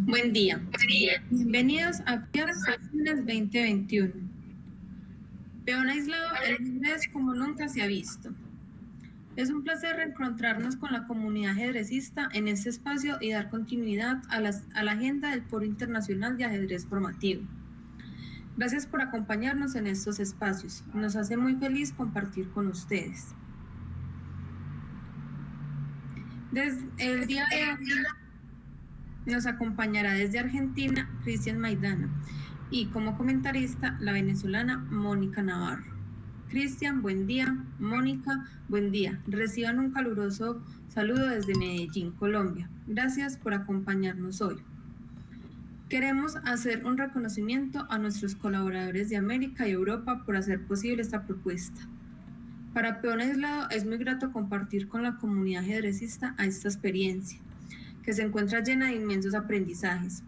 Buen día. Bienvenidos a FIAP Sesiones 2021. Peón aislado, el ajedrez como nunca se ha visto. Es un placer reencontrarnos con la comunidad ajedrecista en este espacio y dar continuidad a la agenda del Foro Internacional de Ajedrez Formativo. Gracias por acompañarnos en estos espacios. Nos hace muy feliz compartir con ustedes. Desde el día de hoy nos acompañará desde Argentina Cristian Maidana y como comentarista la venezolana Mónica Navarro. Cristian, buen día. Mónica, buen día. Reciban un caluroso saludo desde Medellín, Colombia. Gracias por acompañarnos hoy. Queremos hacer un reconocimiento a nuestros colaboradores de América y Europa por hacer posible esta propuesta. Para Peón Aislado es muy grato compartir con la comunidad ajedrecista a esta experiencia, que se encuentra llena de inmensos aprendizajes.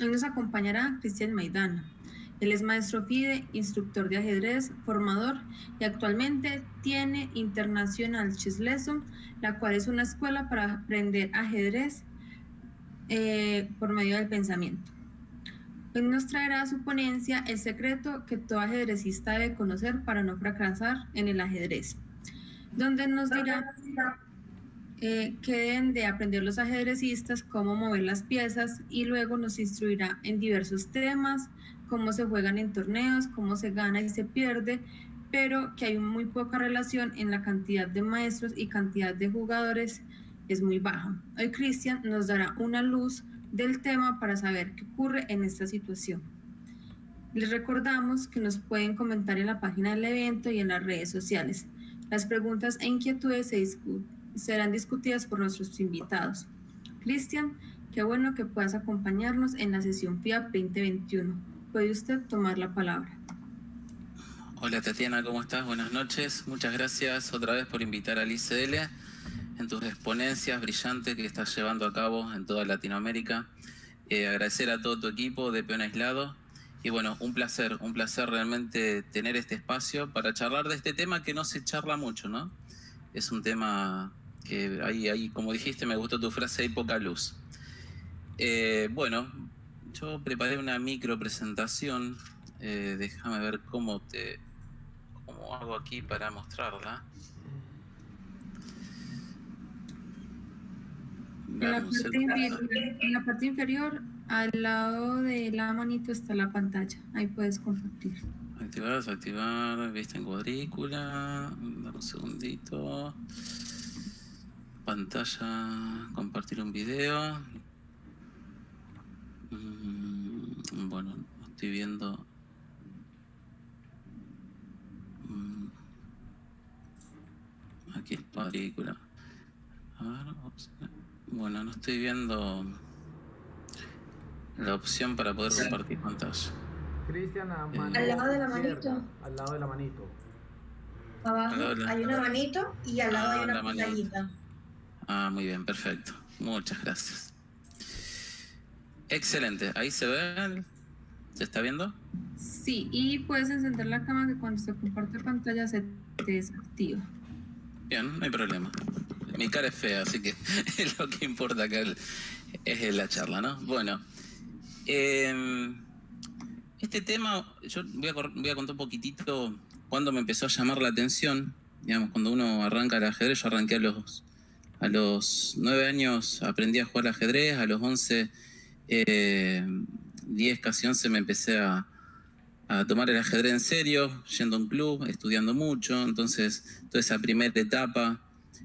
Hoy nos acompañará Cristian Maidana. Él es maestro FIDE, instructor de ajedrez, formador y actualmente tiene International Chess Lesson, la cual es una escuela para aprender ajedrez por medio del pensamiento. Hoy nos traerá a su ponencia el secreto que todo ajedrecista debe conocer para no fracasar en el ajedrez, donde nos dirá que deben de aprender los ajedrecistas cómo mover las piezas y luego nos instruirá en diversos temas, cómo se juegan en torneos, cómo se gana y se pierde, pero que hay muy poca relación en la cantidad de maestros y cantidad de jugadores es muy baja. Hoy Cristian nos dará una luz del tema para saber qué ocurre en esta situación. Les recordamos que nos pueden comentar en la página del evento y en las redes sociales. Las preguntas e inquietudes serán discutidas por nuestros invitados. Cristian, qué bueno que puedas acompañarnos en la sesión FIAP 2021. Puede usted tomar la palabra. Hola Tatiana, ¿cómo estás? Buenas noches. Muchas gracias otra vez por invitar al ICL en tus exponencias brillantes que estás llevando a cabo en toda Latinoamérica. Agradecer a todo tu equipo de Peón Aislado. Y bueno, un placer realmente tener este espacio para charlar de este tema que no se charla mucho, ¿no? Es un tema que ahí, como dijiste, me gustó tu frase, hay poca luz. Bueno, yo preparé una micro presentación. Déjame ver cómo hago aquí para mostrarla. En la parte inferior, al lado de la manito está la pantalla. Ahí puedes compartir. Activar, desactivar, vista en cuadrícula. Dame un segundito. Pantalla, compartir un video. Bueno, estoy viendo. Aquí es cuadrícula. A ver, bueno, no estoy viendo la opción para poder compartir pantalla. Cristian, al lado de la manito. Al lado de la manito. Abajo hay una manito y al lado hay una pantallita. Muy bien, perfecto. Muchas gracias. Excelente. Ahí se ve. ¿Se está viendo? Sí, y puedes encender la cámara que cuando se comparte pantalla se te desactiva. Bien, no hay problema. Mi cara es fea, así que es lo que importa acá es la charla, ¿no? Bueno, este tema, yo voy a contar un poquitito cuando me empezó a llamar la atención. Digamos, cuando uno arranca el ajedrez, yo arranqué a los 9 años, aprendí a jugar al ajedrez, a los 11, 10, casi 11 me empecé a tomar el ajedrez en serio, yendo a un club, estudiando mucho. Entonces, toda esa primera etapa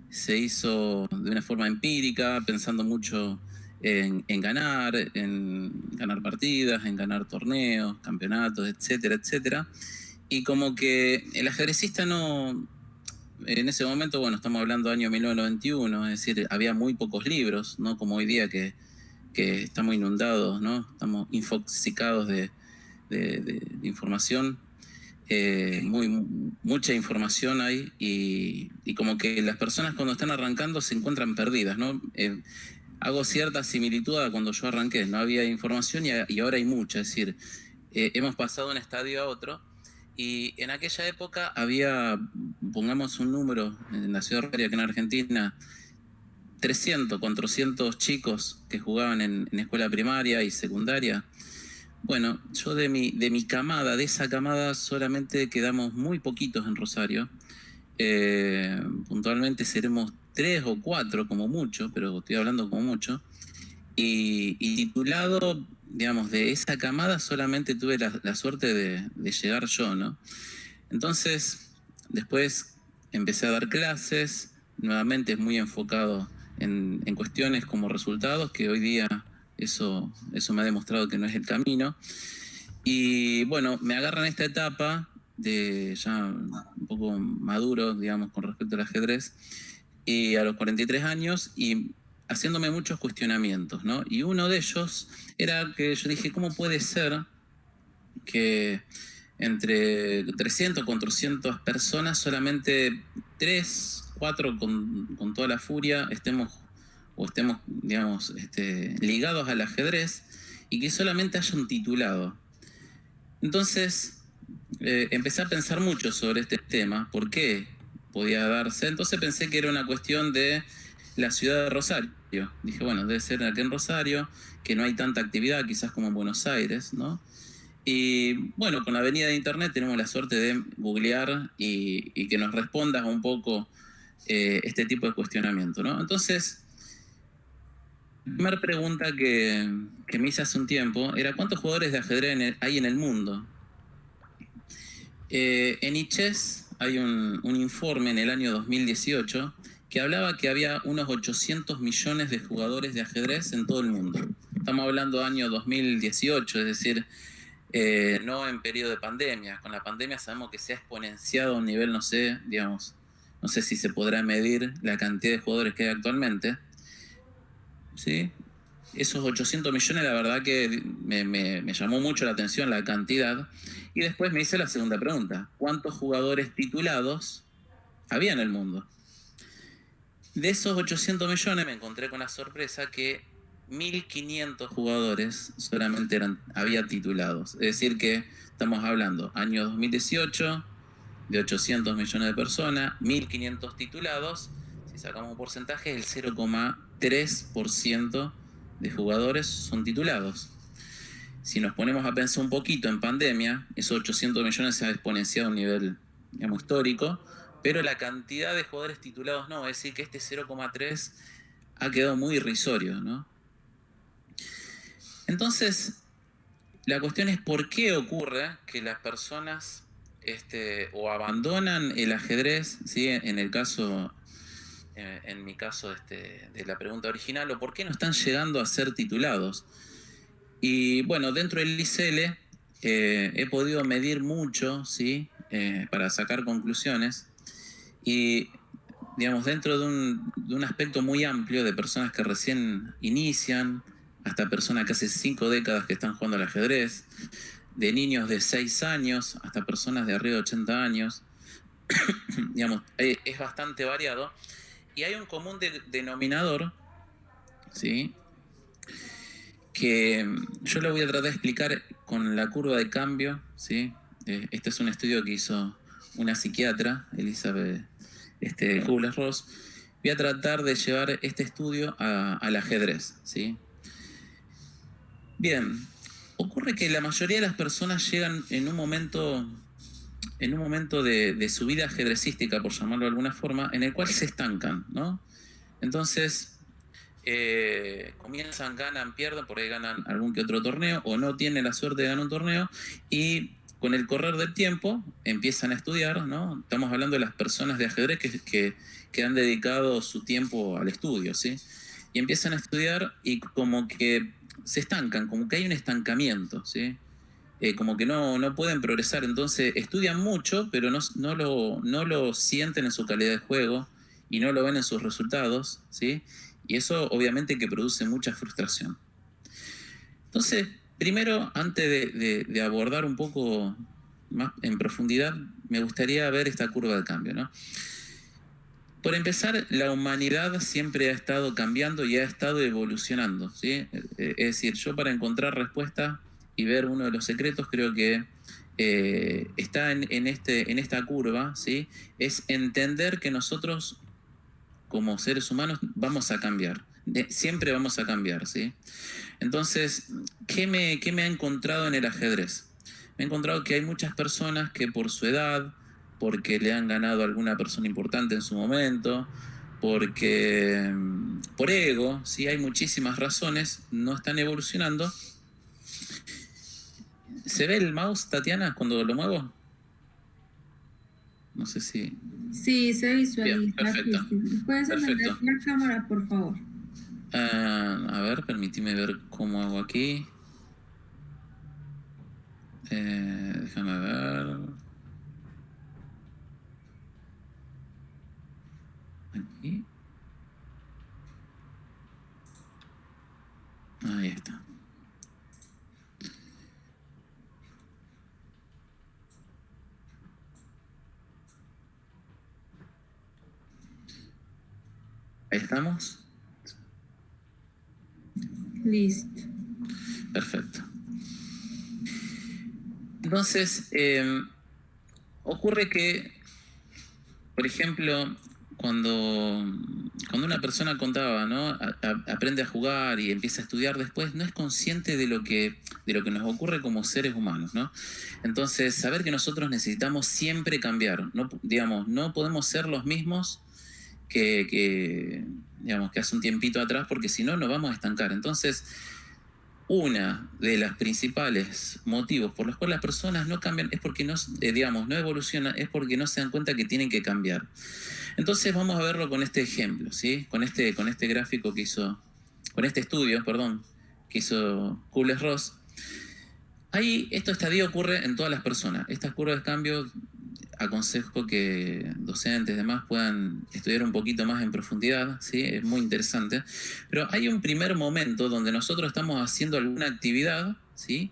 se hizo de una forma empírica, pensando mucho en ganar partidas, en ganar torneos, campeonatos, etcétera, etcétera. Y como que el ajedrecista no... En ese momento, bueno, estamos hablando del año 1991, es decir, había muy pocos libros, ¿no? Como hoy día que estamos inundados, ¿no? Estamos infoxicados de información. Mucha información hay y como que las personas cuando están arrancando se encuentran perdidas, ¿no? Hago cierta similitud a cuando yo arranqué, no había información y ahora hay mucha, es decir, hemos pasado de un estadio a otro y en aquella época había, pongamos un número, en la ciudad de Rosario, que en Argentina, 300, 400 chicos que jugaban en escuela primaria y secundaria. Bueno, yo de mi camada, de esa camada solamente quedamos muy poquitos en Rosario. Puntualmente seremos 3 o 4 como mucho, pero estoy hablando como mucho. Y titulado, digamos, de esa camada solamente tuve la suerte de llegar yo, ¿no? Entonces, después empecé a dar clases, nuevamente muy enfocado en cuestiones como resultados, que hoy día eso me ha demostrado que no es el camino. Y bueno, me agarran esta etapa de ya un poco maduro, digamos, con respecto al ajedrez, y a los 43 años, y haciéndome muchos cuestionamientos, ¿no? Y uno de ellos era que yo dije, ¿cómo puede ser que entre 300, 400 personas, solamente 3, 4 con toda la furia estemos, digamos, ligados al ajedrez y que solamente haya un titulado? Entonces, empecé a pensar mucho sobre este tema, por qué podía darse. Entonces pensé que era una cuestión de la ciudad de Rosario. Dije, bueno, debe ser aquí en Rosario, que no hay tanta actividad, quizás como en Buenos Aires, ¿no? Y bueno, con la venida de Internet tenemos la suerte de googlear y que nos responda un poco este tipo de cuestionamiento, ¿no? Entonces, la primera pregunta que me hice hace un tiempo era ¿cuántos jugadores de ajedrez hay en el mundo? En iChess hay un informe en el año 2018 que hablaba que había unos 800 millones de jugadores de ajedrez en todo el mundo. Estamos hablando del año 2018, es decir, no en periodo de pandemia. Con la pandemia sabemos que se ha exponenciado a un nivel, no sé, digamos, no sé si se podrá medir la cantidad de jugadores que hay actualmente. ¿Sí? Esos 800 millones, la verdad que me llamó mucho la atención la cantidad. Y después me hice la segunda pregunta. ¿Cuántos jugadores titulados había en el mundo? De esos 800 millones me encontré con la sorpresa que 1.500 jugadores solamente había titulados. Es decir que estamos hablando año 2018 de 800 millones de personas, 1.500 titulados. Si sacamos un porcentaje, el 0,3% de jugadores son titulados. Si nos ponemos a pensar un poquito en pandemia, esos 800 millones se ha exponenciado a un nivel, digamos, histórico, pero la cantidad de jugadores titulados no, es decir, que este 0,3 ha quedado muy irrisorio, ¿no? Entonces, la cuestión es por qué ocurre que las personas o abandonan el ajedrez, ¿sí? En el caso, en mi caso de la pregunta original, o por qué no están llegando a ser titulados. Y bueno, dentro del ICL he podido medir mucho, ¿sí? Para sacar conclusiones. Y, digamos, dentro de un aspecto muy amplio de personas que recién inician, hasta personas que hace 5 décadas que están jugando al ajedrez, de niños de 6 años hasta personas de arriba de 80 años, digamos, es bastante variado. Y hay un común denominador, ¿sí? Que yo lo voy a tratar de explicar con la curva de cambio, ¿sí? Este es un estudio que hizo una psiquiatra, Elizabeth Kubler-Ross. Voy a tratar de llevar este estudio al ajedrez, ¿sí? Bien, ocurre que la mayoría de las personas llegan en un momento de su vida ajedrecística, por llamarlo de alguna forma, en el cual se estancan, ¿no? Entonces, comienzan, ganan, pierden, por ahí ganan algún que otro torneo, o no tienen la suerte de ganar un torneo, y con el correr del tiempo empiezan a estudiar, ¿no? Estamos hablando de las personas de ajedrez que han dedicado su tiempo al estudio, ¿sí? Y empiezan a estudiar y como que se estancan, como que hay un estancamiento, ¿sí? como que no pueden progresar. Entonces estudian mucho, pero no lo sienten en su calidad de juego y no lo ven en sus resultados, ¿sí? Y eso obviamente que produce mucha frustración. Entonces, primero, antes de abordar un poco más en profundidad, me gustaría ver esta curva de cambio, ¿no? Por empezar, la humanidad siempre ha estado cambiando y ha estado evolucionando, ¿sí? Es decir, yo para encontrar respuestas y ver uno de los secretos, creo que está en esta curva, ¿sí? Es entender que nosotros, como seres humanos, vamos a cambiar. Siempre vamos a cambiar, ¿sí? Entonces, ¿qué me ha encontrado en el ajedrez? Me he encontrado que hay muchas personas que por su edad, porque le han ganado a alguna persona importante en su momento, porque por ego, ¿sí? Hay muchísimas razones, no están evolucionando. ¿Se ve el mouse, Tatiana, cuando lo muevo? No sé si... Sí, se visualiza. Bien, perfecto. ¿Puedes encender Perfecto. la cámara, por favor? A ver, permíteme ver cómo hago aquí. Déjame ver. Aquí. Ahí está. Ahí estamos. Listo. Perfecto. Entonces, ocurre que, por ejemplo, cuando una persona contaba, ¿no? Aprende a jugar y empieza a estudiar después, no es consciente de lo que nos ocurre como seres humanos, ¿no? Entonces, saber que nosotros necesitamos siempre cambiar, no, digamos, no podemos ser los mismos que hace un tiempito atrás, porque si no nos vamos a estancar. Entonces, una de las principales motivos por los cuales las personas no cambian es porque no evolucionan, es porque no se dan cuenta que tienen que cambiar. Entonces vamos a verlo con este ejemplo, ¿sí? Con este gráfico que hizo, con este estudio, perdón, que hizo Kubler-Ross. Ahí, este estadio ocurre en todas las personas. Estas curvas de cambio, aconsejo que docentes y demás puedan estudiar un poquito más en profundidad, ¿sí? Es muy interesante. Pero hay un primer momento donde nosotros estamos haciendo alguna actividad, ¿sí?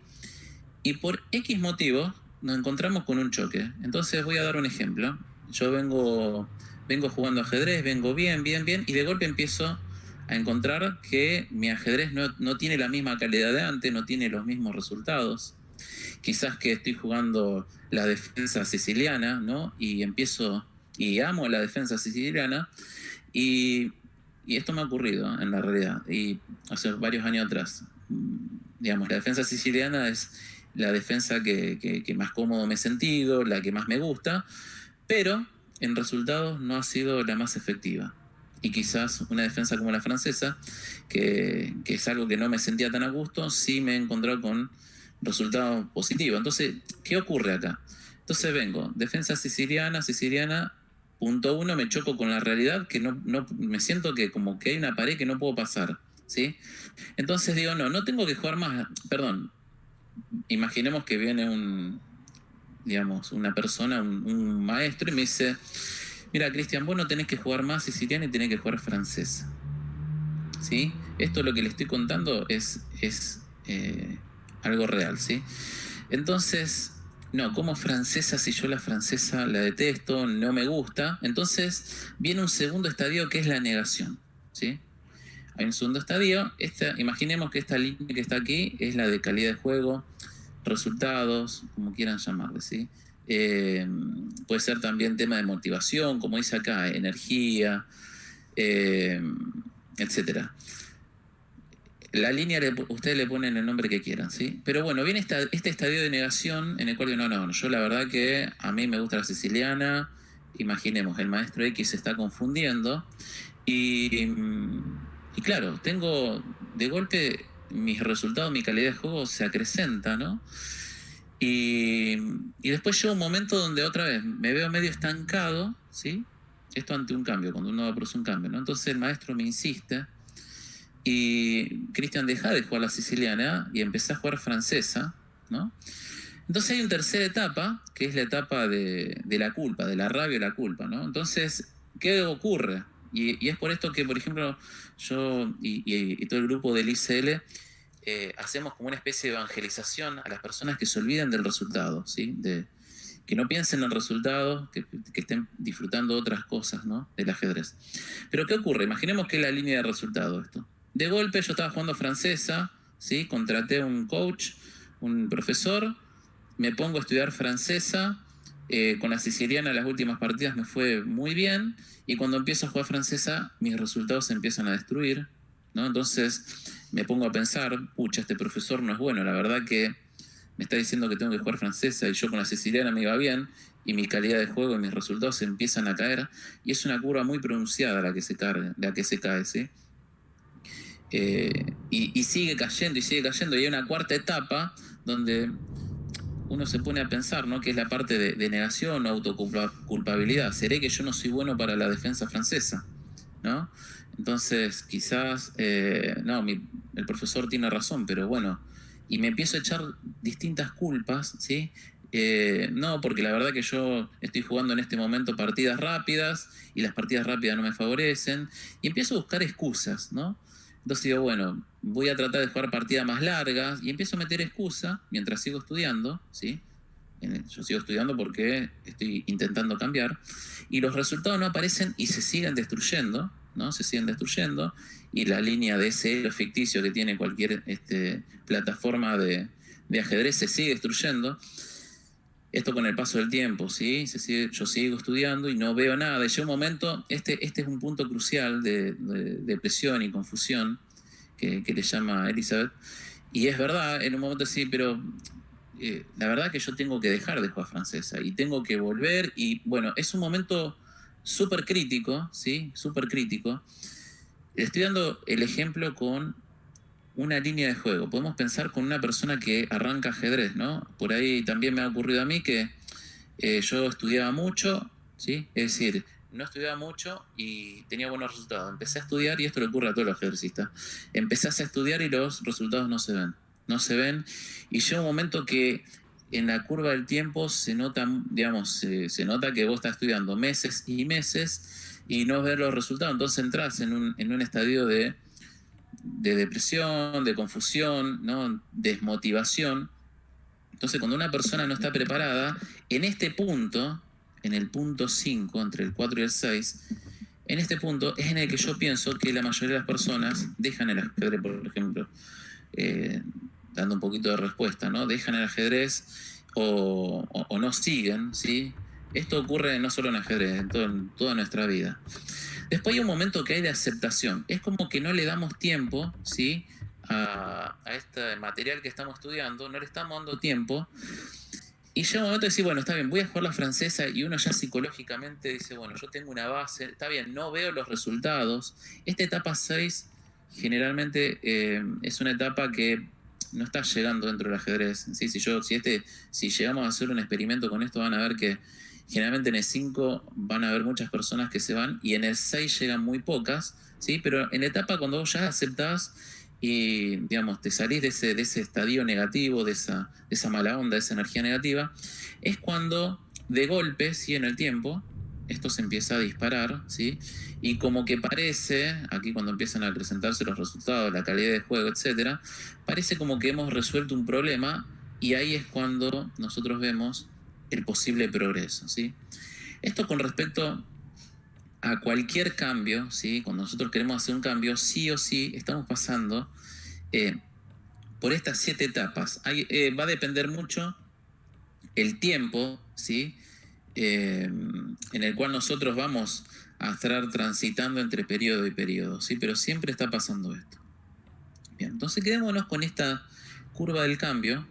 Y por X motivo nos encontramos con un choque. Entonces voy a dar un ejemplo. Yo vengo jugando ajedrez, vengo bien, y de golpe empiezo a encontrar que mi ajedrez no tiene la misma calidad de antes, no tiene los mismos resultados. Quizás que estoy jugando la defensa siciliana, ¿no? Y amo la defensa siciliana, y esto me ha ocurrido en la realidad, y hace varios años atrás. Digamos, la defensa siciliana es la defensa que más cómodo me he sentido, la que más me gusta, pero en resultados no ha sido la más efectiva. Y quizás una defensa como la francesa, que es algo que no me sentía tan a gusto, sí me he encontrado con resultados positivos. Entonces, ¿qué ocurre acá? Entonces vengo, defensa siciliana, punto 1, me choco con la realidad, que no me siento que como que hay una pared que no puedo pasar, ¿sí? Entonces digo, no tengo que jugar más, perdón, imaginemos que viene una persona, un maestro, y me dice, mira, Cristian, vos no tenés que jugar más siciliana y tenés que jugar francesa, ¿sí? Esto lo que le estoy contando es algo real, ¿sí? Entonces, no, como francesa, si yo la francesa la detesto, no me gusta, entonces viene un segundo estadio que es la negación, ¿sí? Hay un segundo estadio, imaginemos que esta línea que está aquí es la de calidad de juego, resultados, como quieran llamarle, ¿sí? Puede ser también tema de motivación, como dice acá, energía, etcétera. La línea ustedes le ponen el nombre que quieran, ¿sí? Pero bueno, viene este estadio de negación en el cual no, yo la verdad que a mí me gusta la siciliana. Imaginemos, el maestro X se está confundiendo y claro, tengo de golpe mis resultados, mi calidad de juego se acrecenta, ¿no? Y después llega un momento donde otra vez me veo medio estancado, ¿sí? Esto ante un cambio, cuando uno va por un cambio, ¿no? Entonces el maestro me insiste y Cristian, deja de jugar la siciliana y empecé a jugar francesa, ¿no? Entonces hay una tercera etapa, que es la etapa de la culpa, de la rabia y la culpa, ¿no? Entonces, ¿qué ocurre? Y es por esto que, por ejemplo, yo y todo el grupo del ICL hacemos como una especie de evangelización a las personas que se olviden del resultado, ¿sí? Que no piensen en el resultado, que estén disfrutando otras cosas, ¿no? Del ajedrez. Pero ¿qué ocurre? Imaginemos que es la línea de resultado esto. De golpe yo estaba jugando francesa, ¿sí? Contraté un coach, un profesor, me pongo a estudiar francesa, con la siciliana las últimas partidas me fue muy bien, y cuando empiezo a jugar francesa mis resultados se empiezan a destruir, ¿no? Entonces me pongo a pensar, pucha, este profesor no es bueno, la verdad que me está diciendo que tengo que jugar francesa y yo con la siciliana me iba bien y mi calidad de juego y mis resultados se empiezan a caer, y es una curva muy pronunciada la que se cae, ¿sí? Y sigue cayendo y hay una cuarta etapa donde uno se pone a pensar, ¿no? Que es la parte de negación o autoculpabilidad. ¿Seré que yo no soy bueno para la defensa francesa? ¿No? Entonces, quizás, el profesor tiene razón, pero bueno, y me empiezo a echar distintas culpas, ¿sí? No, porque la verdad que yo estoy jugando en este momento partidas rápidas y las partidas rápidas no me favorecen, y empiezo a buscar excusas, ¿no? Entonces digo, bueno, voy a tratar de jugar partidas más largas y empiezo a meter excusa mientras sigo estudiando, ¿sí? Yo sigo estudiando porque estoy intentando cambiar y los resultados no aparecen y se siguen destruyendo, ¿no? Se siguen destruyendo, y la línea de ese elo ficticio que tiene cualquier plataforma de ajedrez se sigue destruyendo. Esto con el paso del tiempo, ¿sí? Yo sigo estudiando y no veo nada. Y llega un momento, este es un punto crucial de depresión y confusión que le llama Elizabeth. Y es verdad, en un momento sí, pero la verdad que yo tengo que dejar de jugar francesa y tengo que volver. Y bueno, es un momento súper crítico, ¿sí? Súper crítico. Estoy dando el ejemplo con una línea de juego. Podemos pensar con una persona que arranca ajedrez, ¿no? Por ahí también me ha ocurrido a mí que yo estudiaba mucho, ¿sí? Es decir, no estudiaba mucho y tenía buenos resultados. Empecé a estudiar, y esto le ocurre a todos los ejercistas. Empezás a estudiar y los resultados no se ven. No se ven, y llega un momento que en la curva del tiempo se nota, digamos, se nota que vos estás estudiando meses y meses y no ves los resultados. Entonces entras en un estadio de depresión, de confusión, ¿no? Desmotivación. Entonces, cuando una persona no está preparada, en este punto, en el punto 5, entre el 4 y el 6, en este punto es en el que yo pienso que la mayoría de las personas dejan el ajedrez, por ejemplo, dando un poquito de respuesta, ¿no? Dejan el ajedrez o no siguen, ¿sí? Esto ocurre no solo en ajedrez, en toda nuestra vida. Después hay un momento que hay de aceptación. Es como que no le damos tiempo, ¿sí? A este material que estamos estudiando, no le estamos dando tiempo. Y llega un momento de decir, bueno, está bien, voy a jugar la francesa, y uno ya psicológicamente dice, bueno, yo tengo una base, está bien, no veo los resultados. Esta etapa 6 generalmente es una etapa que no está llegando dentro del ajedrez. ¿Sí? Si llegamos a hacer un experimento con esto, van a ver que generalmente en el 5 van a haber muchas personas que se van, y en el 6 llegan muy pocas, ¿sí? Pero en la etapa cuando vos ya aceptás y, digamos, te salís de ese estadio negativo, de esa mala onda, de esa energía negativa, es cuando de golpe, ¿sí? En el tiempo, esto se empieza a disparar, ¿sí? Y como que parece, aquí cuando empiezan a presentarse los resultados, la calidad de juego, etcétera, parece como que hemos resuelto un problema, y ahí es cuando nosotros vemos el posible progreso, ¿sí? Esto con respecto a cualquier cambio, ¿sí? Cuando nosotros queremos hacer un cambio, sí o sí estamos pasando por estas 7 etapas. Va a depender mucho el tiempo, ¿sí? En el cual nosotros vamos a estar transitando entre periodo y periodo, ¿sí? Pero siempre está pasando esto. Bien, entonces quedémonos con esta curva del cambio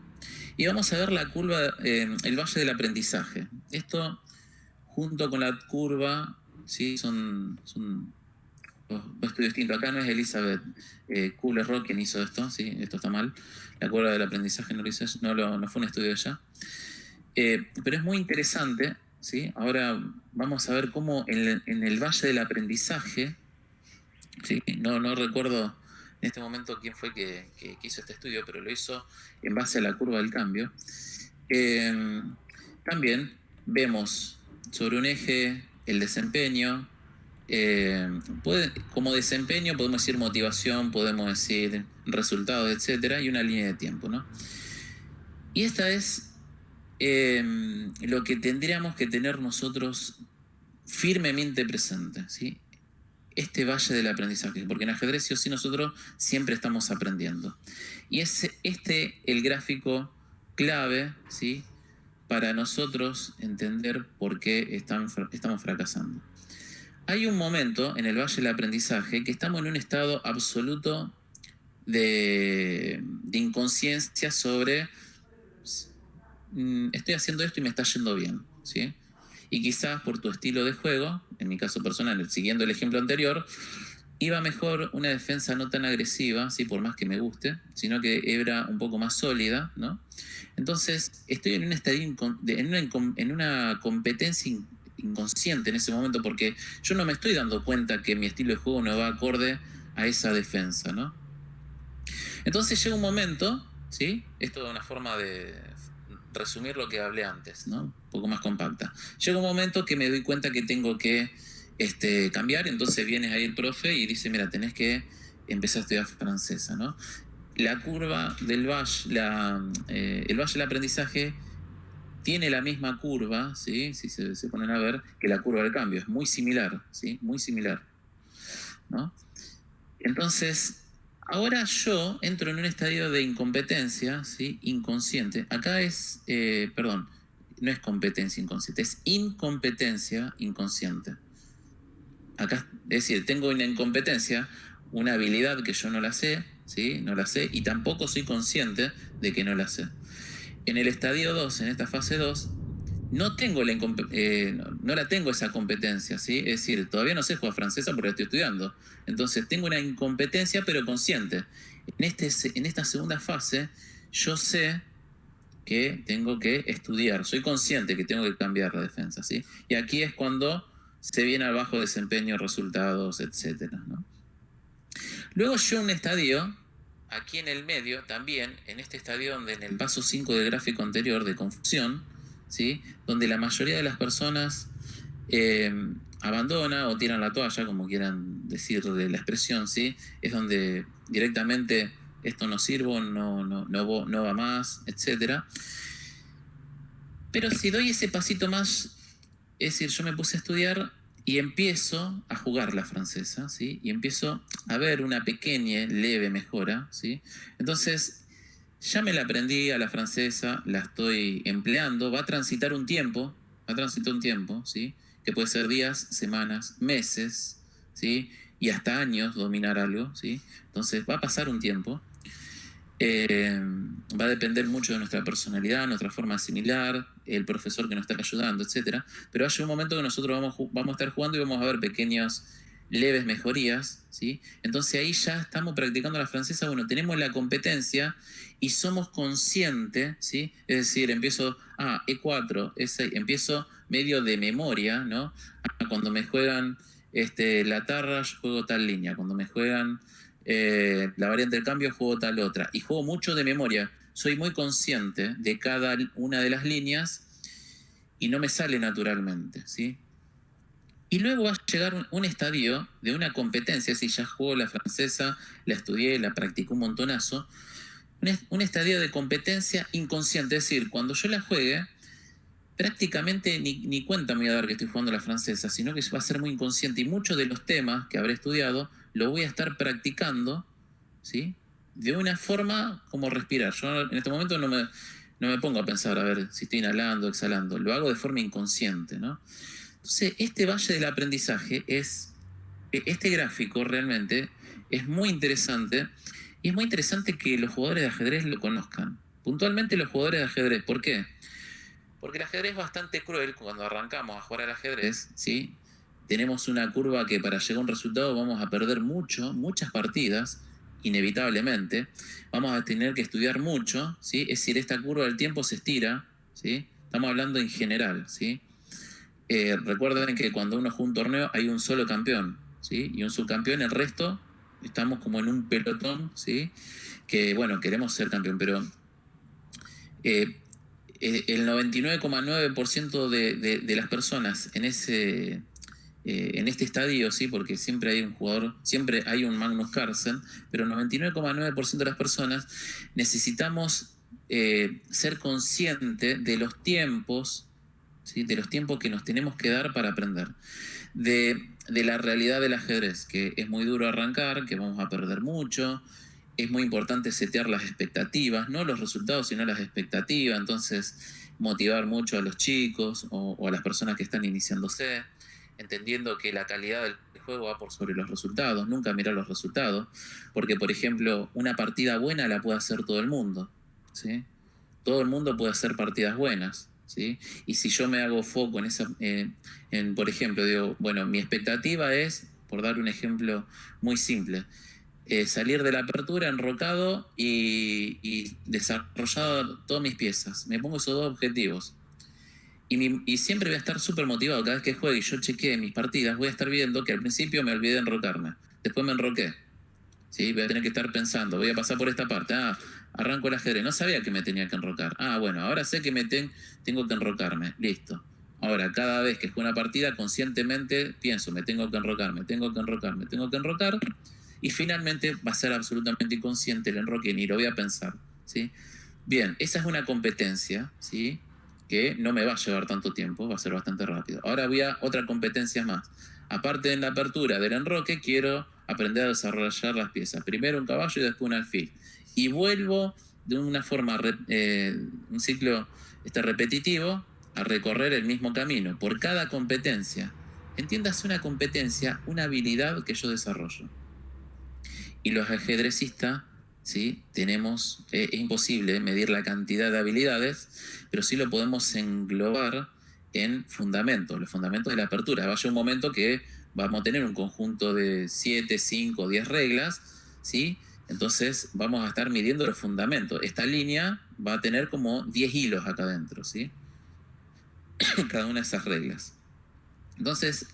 y vamos a ver la curva, el valle del aprendizaje. Esto, junto con la curva, ¿sí? Son dos estudios distintos. Acá no es Elizabeth Kubler-Ross quien hizo esto, ¿sí? Esto está mal. La curva del aprendizaje no fue un estudio de ella. Pero es muy interesante, ¿sí? Ahora vamos a ver cómo en el valle del aprendizaje, ¿sí? No recuerdo en este momento quién fue que hizo este estudio, pero lo hizo en base a la curva del cambio. También vemos sobre un eje el desempeño. Como desempeño podemos decir motivación, podemos decir resultados, etcétera, y una línea de tiempo, ¿no? Y esta es lo que tendríamos que tener nosotros firmemente presente, ¿sí? Este valle del aprendizaje, porque en ajedrez sí o sí nosotros siempre estamos aprendiendo. Y es el gráfico clave, ¿sí?, para nosotros entender por qué estamos fracasando. Hay un momento en el valle del aprendizaje que estamos en un estado absoluto de inconsciencia sobre estoy haciendo esto y me está yendo bien, ¿sí? Y quizás por tu estilo de juego, en mi caso personal, siguiendo el ejemplo anterior, iba mejor una defensa no tan agresiva, ¿sí?, por más que me guste, sino que era un poco más sólida, ¿no? Entonces, estoy en un estadio, en una competencia inconsciente en ese momento, porque yo no me estoy dando cuenta que mi estilo de juego no va acorde a esa defensa, ¿no? Entonces llega un momento, ¿sí? Esto de una forma de resumir lo que hablé antes, ¿no? Un poco más compacta. Llega un momento que me doy cuenta que tengo que cambiar, entonces viene ahí el profe y dice, mira, tenés que empezar a estudiar francesa, ¿no? La curva del valle, el valle del aprendizaje tiene la misma curva, ¿sí? Si se ponen a ver, que la curva del cambio. Es muy similar, ¿sí? Muy similar, ¿no? Entonces, ahora yo entro en un estadio de incompetencia, ¿sí?, inconsciente. Acá es, perdón, no es competencia inconsciente, es incompetencia inconsciente. Acá, es decir, tengo una incompetencia, una habilidad que yo no la sé, ¿sí?, no la sé, y tampoco soy consciente de que no la sé. En el estadio 2, en esta fase 2, no la tengo esa competencia, ¿sí? Es decir, todavía no sé jugar francesa porque la estoy estudiando. Entonces tengo una incompetencia pero consciente. En esta segunda fase yo sé que tengo que estudiar, soy consciente que tengo que cambiar la defensa, ¿sí? Y aquí es cuando se viene al bajo desempeño, resultados, etcétera, ¿no? Luego yo un estadio, aquí en el medio, también, en este estadio donde en el paso 5 del gráfico anterior de confusión, ¿sí?, donde la mayoría de las personas abandona o tiran la toalla, como quieran decir de la expresión, ¿sí?, es donde directamente esto no sirvo, no va más, etc. Pero si doy ese pasito más, es decir, yo me puse a estudiar y empiezo a jugar la francesa, ¿sí?, y empiezo a ver una pequeña, leve mejora, ¿sí? Entonces, ya me la aprendí a la francesa, la estoy empleando, va a transitar un tiempo, ¿sí?, que puede ser días, semanas, meses, ¿sí?, y hasta años dominar algo, ¿sí? Entonces, va a pasar un tiempo. Va a depender mucho de nuestra personalidad, nuestra forma de asimilar, el profesor que nos está ayudando, etc. Pero hay un momento que nosotros vamos a estar jugando y vamos a ver pequeñas, leves mejorías, ¿sí? Entonces ahí ya estamos practicando la francesa, bueno, tenemos la competencia y somos conscientes, ¿sí? Es decir, empiezo, E4, E6, empiezo medio de memoria, ¿no? Cuando me juegan la tarra, yo juego tal línea, cuando me juegan la variante del cambio, juego tal otra. Y juego mucho de memoria. Soy muy consciente de cada una de las líneas y no me sale naturalmente, ¿sí? Y luego va a llegar un estadio de una competencia, si ya juego la francesa, la estudié, la practiqué un montonazo, un estadio de competencia inconsciente, es decir, cuando yo la juegue, prácticamente ni cuenta me voy a dar que estoy jugando la francesa, sino que va a ser muy inconsciente y muchos de los temas que habré estudiado lo voy a estar practicando, ¿sí?, de una forma como respirar. Yo en este momento no me pongo a pensar a ver si estoy inhalando, exhalando, lo hago de forma inconsciente, ¿no? Entonces, este valle del aprendizaje este gráfico realmente es muy interesante, y es muy interesante que los jugadores de ajedrez lo conozcan. Puntualmente los jugadores de ajedrez, ¿por qué? Porque el ajedrez es bastante cruel. Cuando arrancamos a jugar al ajedrez, ¿sí?, tenemos una curva que para llegar a un resultado vamos a perder muchas partidas, inevitablemente. Vamos a tener que estudiar mucho, ¿sí? Es decir, esta curva del tiempo se estira, ¿sí? Estamos hablando en general, ¿sí? Recuerden que cuando uno juega un torneo hay un solo campeón, ¿sí?, y un subcampeón, el resto estamos como en un pelotón, ¿sí? Que, bueno, queremos ser campeón, pero el 99,9% de las personas en este estadio, ¿sí? Porque siempre hay un jugador, siempre hay un Magnus Carlsen, pero el 99,9% de las personas necesitamos ser conscientes de los tiempos, ¿sí? De los tiempos que nos tenemos que dar para aprender. De la realidad del ajedrez, que es muy duro arrancar, que vamos a perder mucho. Es muy importante setear las expectativas, no los resultados, sino las expectativas. Entonces, motivar mucho a los chicos o a las personas que están iniciándose, entendiendo que la calidad del juego va por sobre los resultados, nunca mirar los resultados, porque, por ejemplo, una partida buena la puede hacer todo el mundo, ¿sí? Todo el mundo puede hacer partidas buenas, ¿sí? Y si yo me hago foco en esa, por ejemplo, digo, bueno, mi expectativa es, por dar un ejemplo muy simple, salir de la apertura enrocado y desarrollado todas mis piezas. Me pongo esos dos objetivos. Y siempre voy a estar súper motivado. Cada vez que juegue y yo chequee mis partidas, voy a estar viendo que al principio me olvidé de enrocarme. Después me enroqué. ¿Sí? Voy a tener que estar pensando, voy a pasar por esta parte. Arranco el ajedrez. No sabía que me tenía que enrocar. Bueno, ahora sé que tengo que enrocarme. Listo. Ahora, cada vez que juego una partida, conscientemente pienso, me tengo que enrocar, me tengo que enrocar, me tengo que enrocar. Y finalmente va a ser absolutamente inconsciente el enroque, ni lo voy a pensar, ¿sí? Bien, esa es una competencia, ¿sí? Que no me va a llevar tanto tiempo, va a ser bastante rápido. Ahora voy a otra competencia más. Aparte de la apertura del enroque, quiero aprender a desarrollar las piezas. Primero un caballo y después un alfil. Y vuelvo de una forma, un ciclo repetitivo, a recorrer el mismo camino. Por cada competencia. Entiéndase una competencia, una habilidad que yo desarrollo. Y los ajedrecistas, ¿sí? Es imposible medir la cantidad de habilidades, pero sí lo podemos englobar en fundamentos, los fundamentos de la apertura. Va a llegar un momento que vamos a tener un conjunto de 7, 5, 10 reglas, ¿sí? Entonces vamos a estar midiendo los fundamentos. Esta línea va a tener como 10 hilos acá adentro, ¿sí? Cada una de esas reglas. Entonces,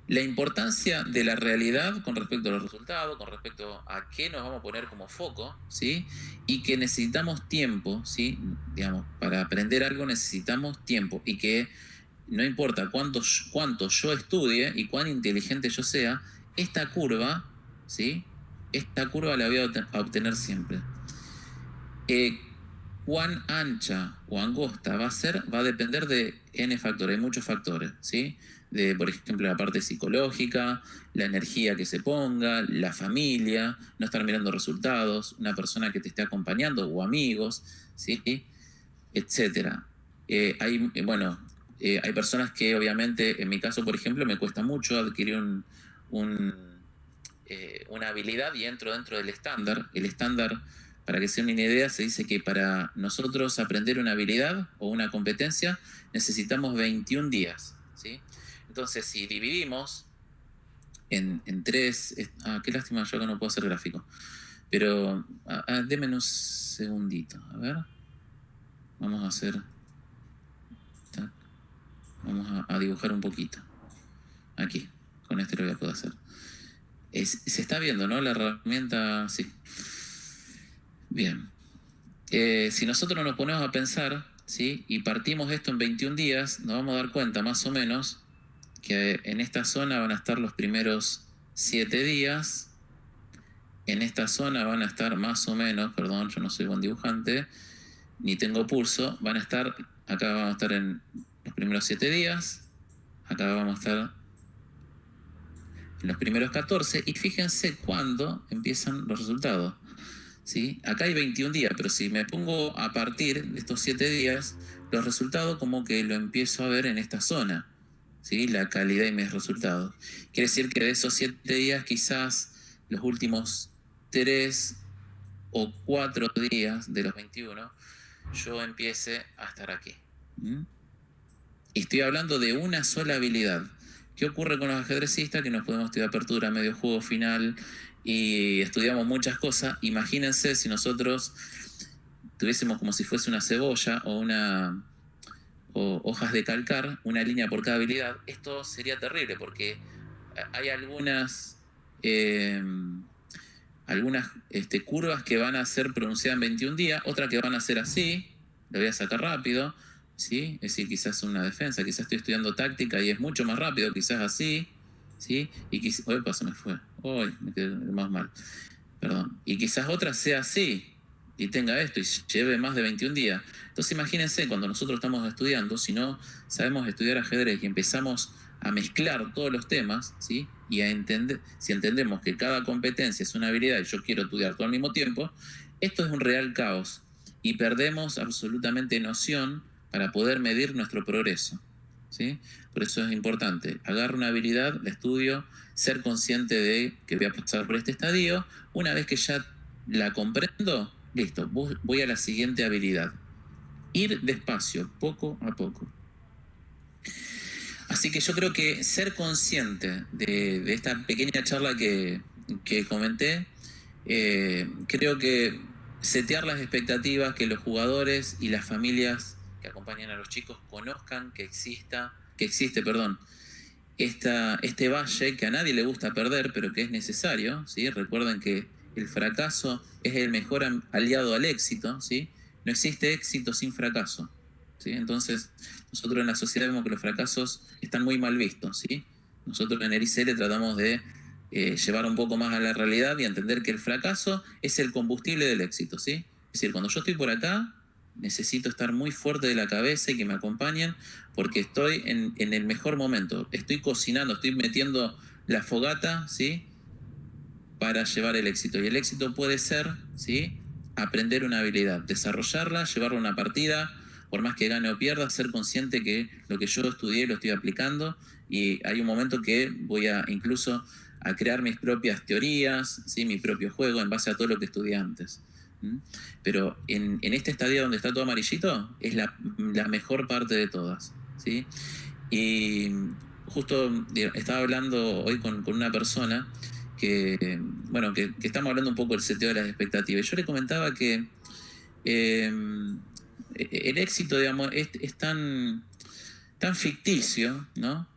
la importancia de la realidad con respecto a los resultados, con respecto a qué nos vamos a poner como foco, ¿sí? Y que necesitamos tiempo, ¿sí? Digamos, para aprender algo necesitamos tiempo y que no importa cuánto yo estudie y cuán inteligente yo sea, esta curva, ¿sí? Esta curva la voy a obtener siempre. Cuán ancha o angosta va a depender de N factores, hay muchos factores, ¿sí? Por ejemplo, la parte psicológica, la energía que se ponga, la familia, no estar mirando resultados, una persona que te esté acompañando o amigos, ¿sí? Etcétera. Hay personas que obviamente, en mi caso, por ejemplo, me cuesta mucho adquirir una habilidad y entro dentro del estándar. El estándar, para que sea una idea, se dice que para nosotros aprender una habilidad o una competencia necesitamos 21 días, ¿sí? Entonces, si dividimos en 3... qué lástima, yo que no puedo hacer gráfico. Pero, denme un segundito, a ver. Vamos a hacer... Vamos a dibujar un poquito. Aquí, con este lo voy a poder hacer. Se está viendo, ¿no? La herramienta, sí. Bien. Si nosotros nos ponemos a pensar, ¿sí? Y partimos esto en 21 días, nos vamos a dar cuenta más o menos que en esta zona van a estar los primeros 7 días. En esta zona van a estar más o menos, perdón, yo no soy buen dibujante, ni tengo pulso, acá vamos a estar en los primeros 7 días, acá vamos a estar en los primeros 14, y fíjense cuándo empiezan los resultados, ¿sí? Acá hay 21 días, pero si me pongo a partir de estos 7 días, los resultados como que lo empiezo a ver en esta zona, ¿sí? La calidad de mis resultados. Quiere decir que de esos 7 días, quizás los últimos 3 o 4 días de los 21, yo empiece a estar aquí. Y estoy hablando de una sola habilidad. ¿Qué ocurre con los ajedrecistas? Que nos podemos estudiar apertura, medio juego, final, y estudiamos muchas cosas. Imagínense si nosotros tuviésemos como si fuese una cebolla o hojas de calcar, una línea por cada habilidad. Esto sería terrible porque hay algunas algunas curvas que van a ser pronunciadas en 21 días, otras que van a ser así, lo voy a sacar rápido, ¿sí? Es decir, quizás una defensa, quizás estoy estudiando táctica y es mucho más rápido, quizás así, ¿sí? Y quizás, opa, se me fue, hoy me quedé más mal, perdón. Y quizás otra sea así, y tenga esto, y lleve más de 21 días. Entonces imagínense, cuando nosotros estamos estudiando, si no sabemos estudiar ajedrez y empezamos a mezclar todos los temas, ¿sí? Y a entender, si entendemos que cada competencia es una habilidad y yo quiero estudiar todo al mismo tiempo, esto es un real caos y perdemos absolutamente noción para poder medir nuestro progreso, ¿sí? Por eso es importante, agarro una habilidad, la estudio, ser consciente de que voy a pasar por este estadio. Una vez que ya la comprendo, listo, voy a la siguiente habilidad. Ir despacio, poco a poco. Así que yo creo que ser consciente de esta pequeña charla que comenté, creo que setear las expectativas, que los jugadores y las familias que acompañan a los chicos conozcan que existe, este valle que a nadie le gusta perder, pero que es necesario, ¿sí? Recuerden que el fracaso es el mejor aliado al éxito, ¿sí? No existe éxito sin fracaso, ¿sí? Entonces, nosotros en la sociedad vemos que los fracasos están muy mal vistos, ¿sí? Nosotros en el ICL tratamos de llevar un poco más a la realidad y entender que el fracaso es el combustible del éxito, ¿sí? Es decir, cuando yo estoy por acá, necesito estar muy fuerte de la cabeza y que me acompañen porque estoy en el mejor momento. Estoy cocinando, estoy metiendo la fogata, ¿sí? Para llevar el éxito. Y el éxito puede ser, ¿sí? Aprender una habilidad, desarrollarla, llevarla a una partida, por más que gane o pierda, ser consciente que lo que yo estudié lo estoy aplicando y hay un momento que voy a incluso a crear mis propias teorías, ¿sí? Mi propio juego en base a todo lo que estudié antes. Pero en este estadio donde está todo amarillito es la mejor parte de todas, ¿sí? Y justo estaba hablando hoy con una persona que estamos hablando un poco del seteo de las expectativas. Yo le comentaba que el éxito, digamos, es tan ficticio, ¿no?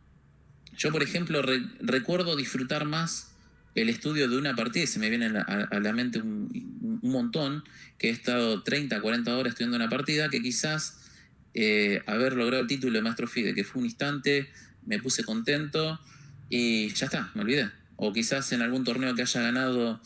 Yo, por ejemplo, recuerdo disfrutar más el estudio de una partida y se me viene a la mente un montón, que he estado 30, 40 horas estudiando una partida, que quizás haber logrado el título de Maestro FIDE, que fue un instante, me puse contento y ya está, me olvidé. O quizás en algún torneo que haya ganado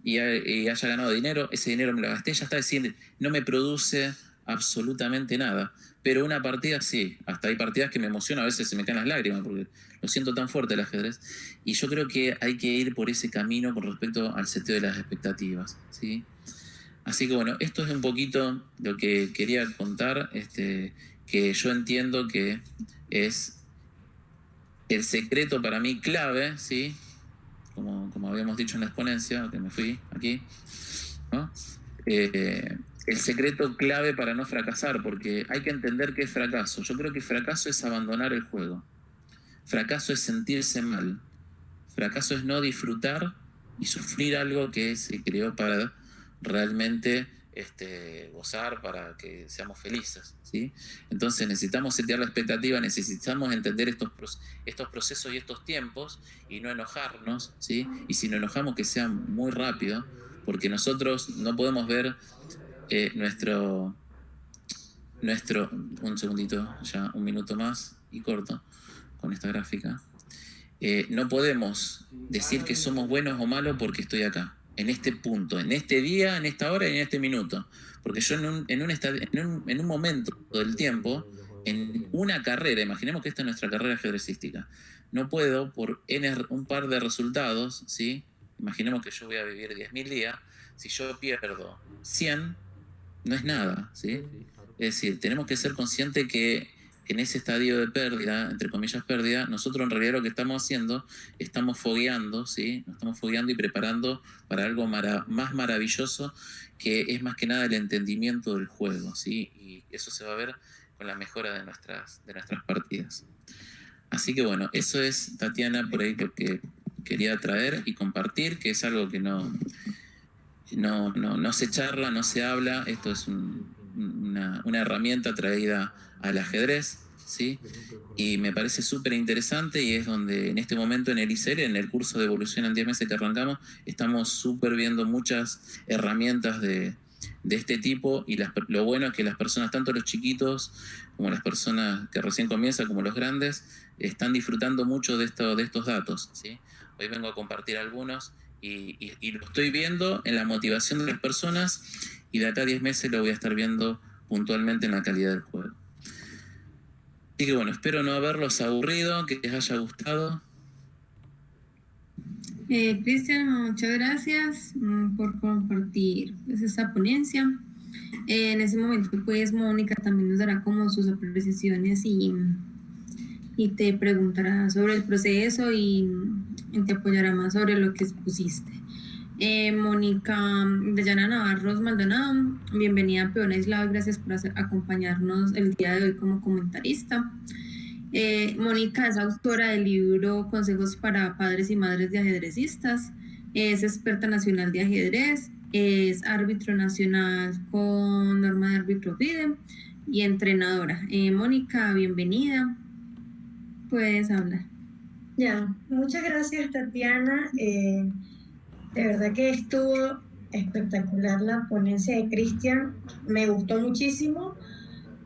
y haya ganado dinero, ese dinero me lo gasté, ya está, decir, no me produce absolutamente nada. Pero una partida sí, hasta hay partidas que me emocionan, a veces se me caen las lágrimas porque lo siento tan fuerte el ajedrez. Y yo creo que hay que ir por ese camino con respecto al seteo de las expectativas, ¿sí? Así que bueno, esto es un poquito lo que quería contar, que yo entiendo que es el secreto para mí clave, ¿sí? Como habíamos dicho en la exponencia, que me fui aquí, ¿no? El secreto clave para no fracasar, porque hay que entender qué es fracaso. Yo creo que fracaso es abandonar el juego. Fracaso es sentirse mal. Fracaso es no disfrutar y sufrir algo que se creó para realmente gozar, para que seamos felices, ¿sí? Entonces necesitamos setear la expectativa, necesitamos entender estos procesos y estos tiempos y no enojarnos, ¿sí? Y si nos enojamos que sea muy rápido, porque nosotros no podemos ver nuestro, un segundito, ya un minuto más y corto con esta gráfica. No podemos decir que somos buenos o malos porque estoy acá, en este punto, en este día, en esta hora y en este minuto. Porque yo en un momento del tiempo, en una carrera, imaginemos que esta es nuestra carrera ajedrecística, no puedo por un par de resultados, ¿sí? Imaginemos que yo voy a vivir 10.000 días, si yo pierdo 100, no es nada, ¿sí? Es decir, tenemos que ser conscientes que en ese estadio de pérdida, entre comillas pérdida, nosotros en realidad lo que estamos haciendo, estamos fogueando, ¿sí? Nos estamos fogueando y preparando para algo más maravilloso, que es más que nada el entendimiento del juego, ¿sí? Y eso se va a ver con la mejora de nuestras partidas. Así que bueno, eso es, Tatiana, por ahí lo que quería traer y compartir, que es algo que no se charla, no se habla. Esto es una herramienta traída al ajedrez, ¿sí? Y me parece súper interesante y es donde en este momento en el ICL, en el curso de evolución en 10 meses que arrancamos, estamos súper viendo muchas herramientas de este tipo y lo bueno es que las personas, tanto los chiquitos como las personas que recién comienzan, como los grandes, están disfrutando mucho de estos datos, ¿sí? Hoy vengo a compartir algunos y lo estoy viendo en la motivación de las personas y de acá a 10 meses lo voy a estar viendo puntualmente en la calidad del juego. Así que bueno, espero no haberlos aburrido, que les haya gustado. Cristian, muchas gracias por compartir pues, esta ponencia. En ese momento, pues, Mónica también nos dará como sus apreciaciones y te preguntará sobre el proceso y te apoyará más sobre lo que expusiste. Mónica Dayana Navarro Maldonado, bienvenida a Peón Aislado, gracias por acompañarnos el día de hoy como comentarista. Mónica es autora del libro Consejos para Padres y Madres de Ajedrecistas, es experta nacional de ajedrez, es árbitro nacional con norma de árbitro FIDE y entrenadora. Mónica, bienvenida, puedes hablar. Ya, muchas gracias, Tatiana. De verdad que estuvo espectacular la ponencia de Cristian, me gustó muchísimo.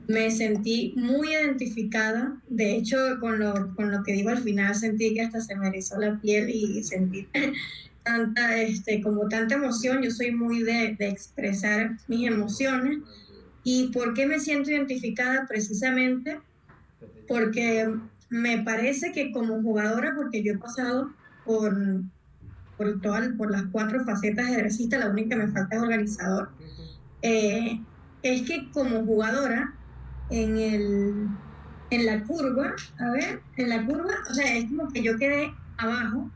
Me sentí muy identificada, de hecho con lo que dijo al final sentí que hasta se me erizó la piel y sentí como tanta emoción. Yo soy muy de expresar mis emociones. ¿Y por qué me siento identificada? Precisamente porque me parece que como jugadora, porque yo he pasado por las 4 facetas de ajedrecista, la única que me falta es organizador, es que como jugadora, en la curva, o sea, es como que yo quedé abajo,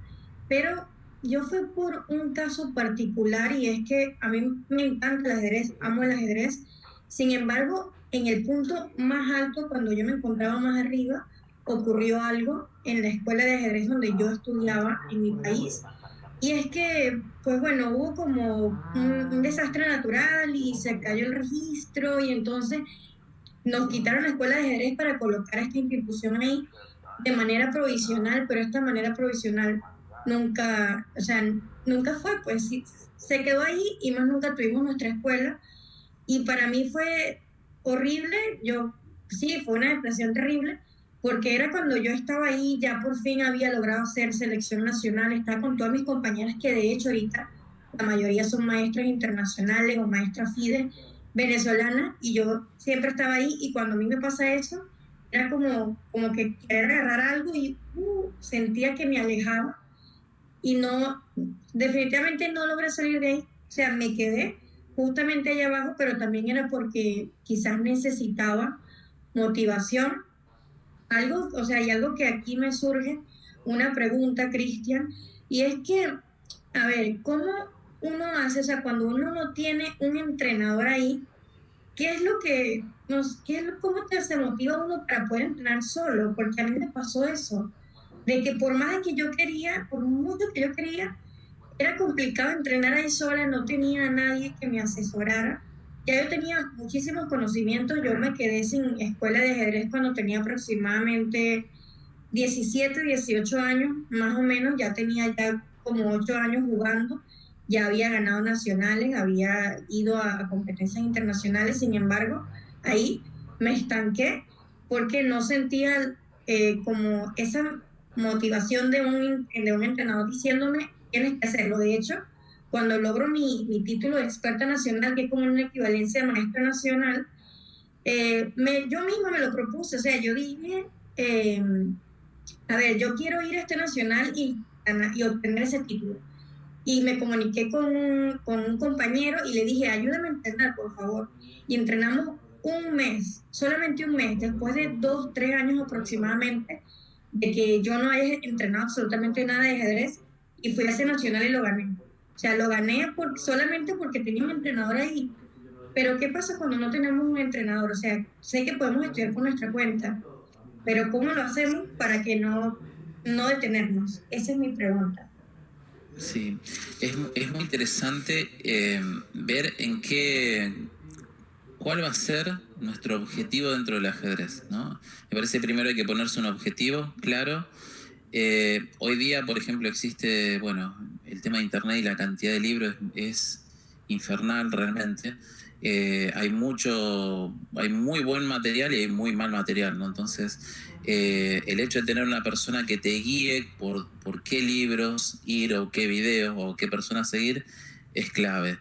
pero yo fui por un caso particular y es que a mí me encanta el ajedrez, amo el ajedrez. Sin embargo, en el punto más alto, cuando yo me encontraba más arriba, ocurrió algo en la escuela de ajedrez donde yo estudiaba en mi país. Y es que, pues bueno, hubo como un desastre natural y se cayó el registro y entonces nos quitaron la escuela de ajedrez para colocar esta institución ahí de manera provisional, pero esta manera provisional nunca, o sea, nunca fue, pues sí, se quedó ahí y más nunca tuvimos nuestra escuela. Y para mí fue horrible, sí, fue una depresión terrible, porque era cuando yo estaba ahí, ya por fin había logrado ser selección nacional, estaba con todas mis compañeras que de hecho ahorita la mayoría son maestras internacionales o maestras FIDE venezolanas, y yo siempre estaba ahí, y cuando a mí me pasa eso, era como que querer agarrar algo y sentía que me alejaba y no, definitivamente no logré salir de ahí, o sea, me quedé justamente allá abajo, pero también era porque quizás necesitaba motivación, algo, o sea, hay algo que aquí me surge, una pregunta, Cristian, y es que, a ver, ¿cómo uno hace, o sea, cuando uno no tiene un entrenador ahí, qué es lo que cómo se motiva uno para poder entrenar solo? Porque a mí me pasó eso, de que por más de que yo quería, por mucho que yo quería, era complicado entrenar ahí sola, no tenía a nadie que me asesorara. Ya yo tenía muchísimos conocimientos, yo me quedé sin escuela de ajedrez cuando tenía aproximadamente 17, 18 años, más o menos, ya tenía ya como 8 años jugando, ya había ganado nacionales, había ido a competencias internacionales. Sin embargo, ahí me estanqué porque no sentía como esa motivación de un entrenador diciéndome, tienes que hacerlo. De hecho, cuando logro mi título de experta nacional, que es como una equivalencia de maestra nacional, yo misma me lo propuse, o sea, yo dije, a ver, yo quiero ir a este nacional y obtener ese título. Y me comuniqué con un compañero y le dije, ayúdame a entrenar, por favor. Y entrenamos un mes, solamente un mes, después de 2, 3 años aproximadamente, de que yo no haya entrenado absolutamente nada de ajedrez, y fui a ese nacional y lo gané. O sea, lo gané solamente porque tenía un entrenador ahí. Pero ¿qué pasa cuando no tenemos un entrenador? O sea, sé que podemos estudiar por nuestra cuenta, pero ¿cómo lo hacemos para que no detenernos? Esa es mi pregunta. Sí, es muy interesante ver en qué, cuál va a ser nuestro objetivo dentro del ajedrez, ¿no? Me parece que primero hay que ponerse un objetivo claro. Hoy día, por ejemplo, existe, bueno, el tema de internet y la cantidad de libros es infernal realmente. Hay muy buen material y hay muy mal material, ¿no? Entonces, el hecho de tener una persona que te guíe por qué libros ir o qué videos o qué personas seguir es clave.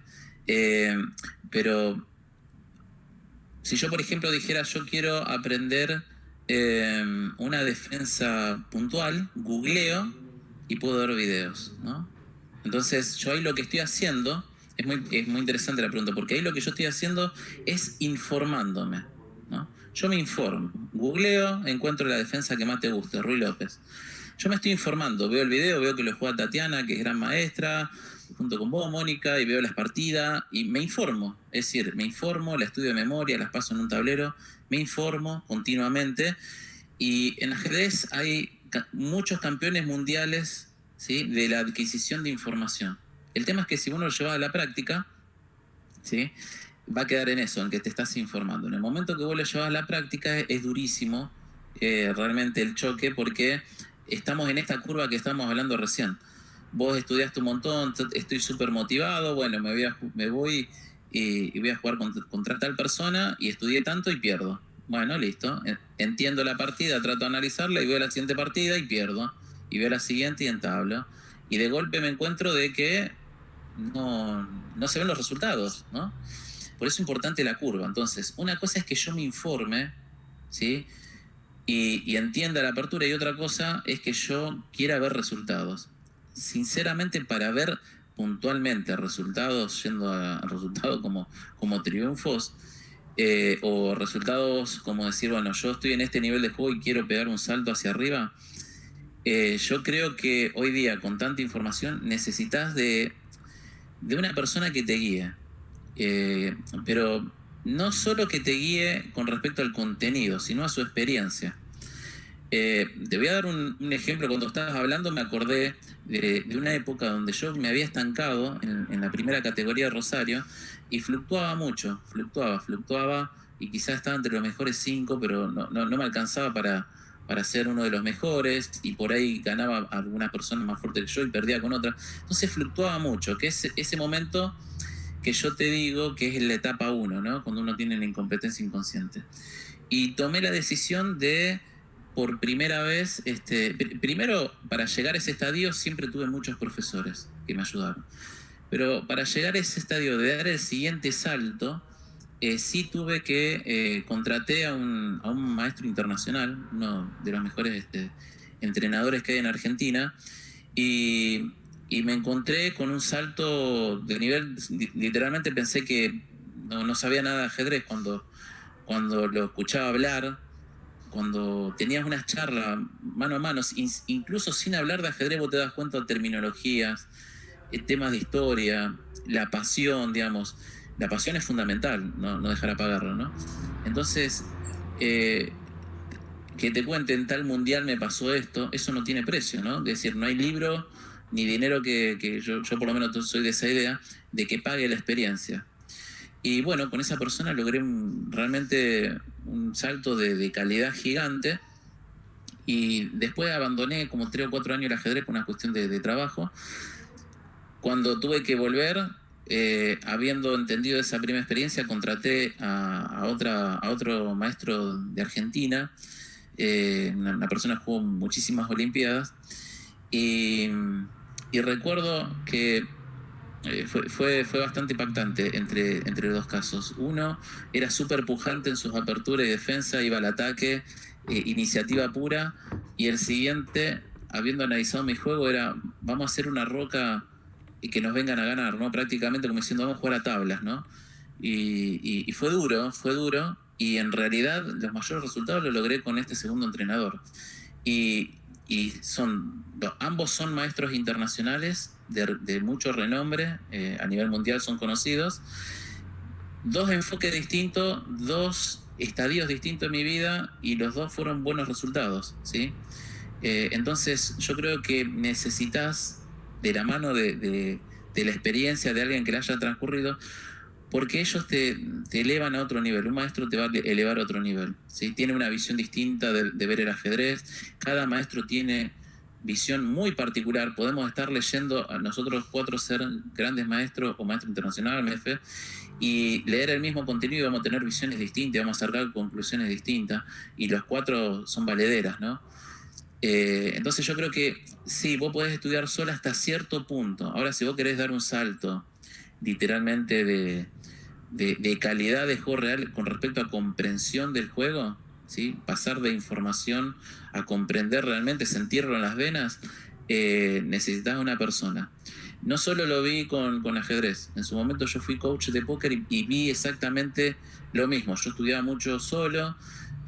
Pero si yo, por ejemplo, dijera yo quiero aprender una defensa puntual, googleo y puedo ver videos, ¿no? Entonces, yo ahí lo que estoy haciendo, es muy interesante la pregunta, porque ahí lo que yo estoy haciendo es informándome, ¿no? Yo me informo, googleo, encuentro la defensa que más te guste, Ruy López. Yo me estoy informando, veo el video, veo que lo juega Tatiana, que es gran maestra, junto con vos, Mónica, y veo las partidas, y me informo. Es decir, me informo, la estudio de memoria, las paso en un tablero, me informo continuamente. Y en ajedrez hay muchos campeones mundiales, ¿sí?, de la adquisición de información. El tema es que si uno lo lleva a la práctica, ¿sí?, va a quedar en eso, en que te estás informando. En el momento que vos lo llevas a la práctica es durísimo realmente el choque, porque estamos en esta curva que estamos hablando recién. Vos estudiaste un montón, estoy súper motivado, bueno, me voy y voy a jugar contra tal persona y estudié tanto y pierdo. Bueno, listo, entiendo la partida, trato de analizarla y veo la siguiente partida y pierdo. Y veo la siguiente y entablo. Y de golpe me encuentro de que no se ven los resultados, ¿no? Por eso es importante la curva. Entonces, una cosa es que yo me informe, ¿sí?, y entienda la apertura, y otra cosa es que yo quiera ver resultados. Sinceramente, para ver puntualmente resultados, yendo a resultados como triunfos, o resultados como decir, bueno, yo estoy en este nivel de juego y quiero pegar un salto hacia arriba, yo creo que hoy día, con tanta información, necesitas de una persona que te guíe. Pero no solo que te guíe con respecto al contenido, sino a su experiencia. Te voy a dar un ejemplo. Cuando estabas hablando me acordé de una época donde yo me había estancado en la primera categoría de Rosario y fluctuaba mucho, fluctuaba y quizás estaba entre los mejores 5, pero no me alcanzaba para ser uno de los mejores, y por ahí ganaba a alguna persona más fuerte que yo y perdía con otra. Entonces fluctuaba mucho, que es ese momento que yo te digo que es la etapa 1, ¿no?, cuando uno tiene la incompetencia inconsciente. Y tomé la decisión de, por primera vez, primero, para llegar a ese estadio siempre tuve muchos profesores que me ayudaron, pero para llegar a ese estadio de dar el siguiente salto, sí tuve que contraté a un maestro internacional, uno de los mejores entrenadores que hay en Argentina, y me encontré con un salto de nivel. Literalmente pensé que no sabía nada de ajedrez cuando lo escuchaba hablar, cuando tenías unas charlas mano a mano, incluso sin hablar de ajedrez, vos te das cuenta de terminologías, temas de historia, la pasión, digamos. La pasión es fundamental, no dejar apagarlo, ¿no? Entonces, que te cuenten tal mundial me pasó esto, eso no tiene precio, ¿no? Es decir, no hay libro ni dinero que yo por lo menos soy de esa idea, de que pague la experiencia. Y bueno, con esa persona logré realmente un salto de calidad gigante, y después abandoné como 3 o 4 años el ajedrez por una cuestión de trabajo. Cuando tuve que volver, habiendo entendido esa primera experiencia, contraté a otro maestro de Argentina, una persona que jugó muchísimas Olimpiadas, y recuerdo que fue bastante impactante entre los dos casos. Uno era súper pujante en sus aperturas y defensa, iba al ataque, iniciativa pura, y el siguiente, habiendo analizado mi juego, era vamos a hacer una roca y que nos vengan a ganar, ¿no? Prácticamente como diciendo vamos a jugar a tablas, ¿no? Y fue duro, y en realidad los mayores resultados los logré con este segundo entrenador. Y ambos son maestros internacionales de mucho renombre, a nivel mundial son conocidos. 2 enfoques distintos, 2 estadios distintos en mi vida, y los 2 fueron buenos resultados, ¿sí? Entonces yo creo que necesitas, de la mano de la experiencia de alguien que la haya transcurrido, porque ellos te elevan a otro nivel. Un maestro te va a elevar a otro nivel, ¿sí? Tiene una visión distinta de ver el ajedrez. Cada maestro tiene visión muy particular. Podemos estar leyendo a nosotros 4 ser grandes maestros o maestro internacional, MF, y leer el mismo contenido y vamos a tener visiones distintas, vamos a sacar conclusiones distintas, y los 4 son valederas, ¿no? Entonces yo creo que sí, vos podés estudiar sola hasta cierto punto. Ahora, si vos querés dar un salto literalmente de calidad de juego real con respecto a comprensión del juego, ¿sí? Pasar de información a comprender realmente, sentirlo en las venas, necesitas una persona. No solo lo vi con ajedrez. En su momento yo fui coach de póker y vi exactamente lo mismo. Yo estudiaba mucho solo,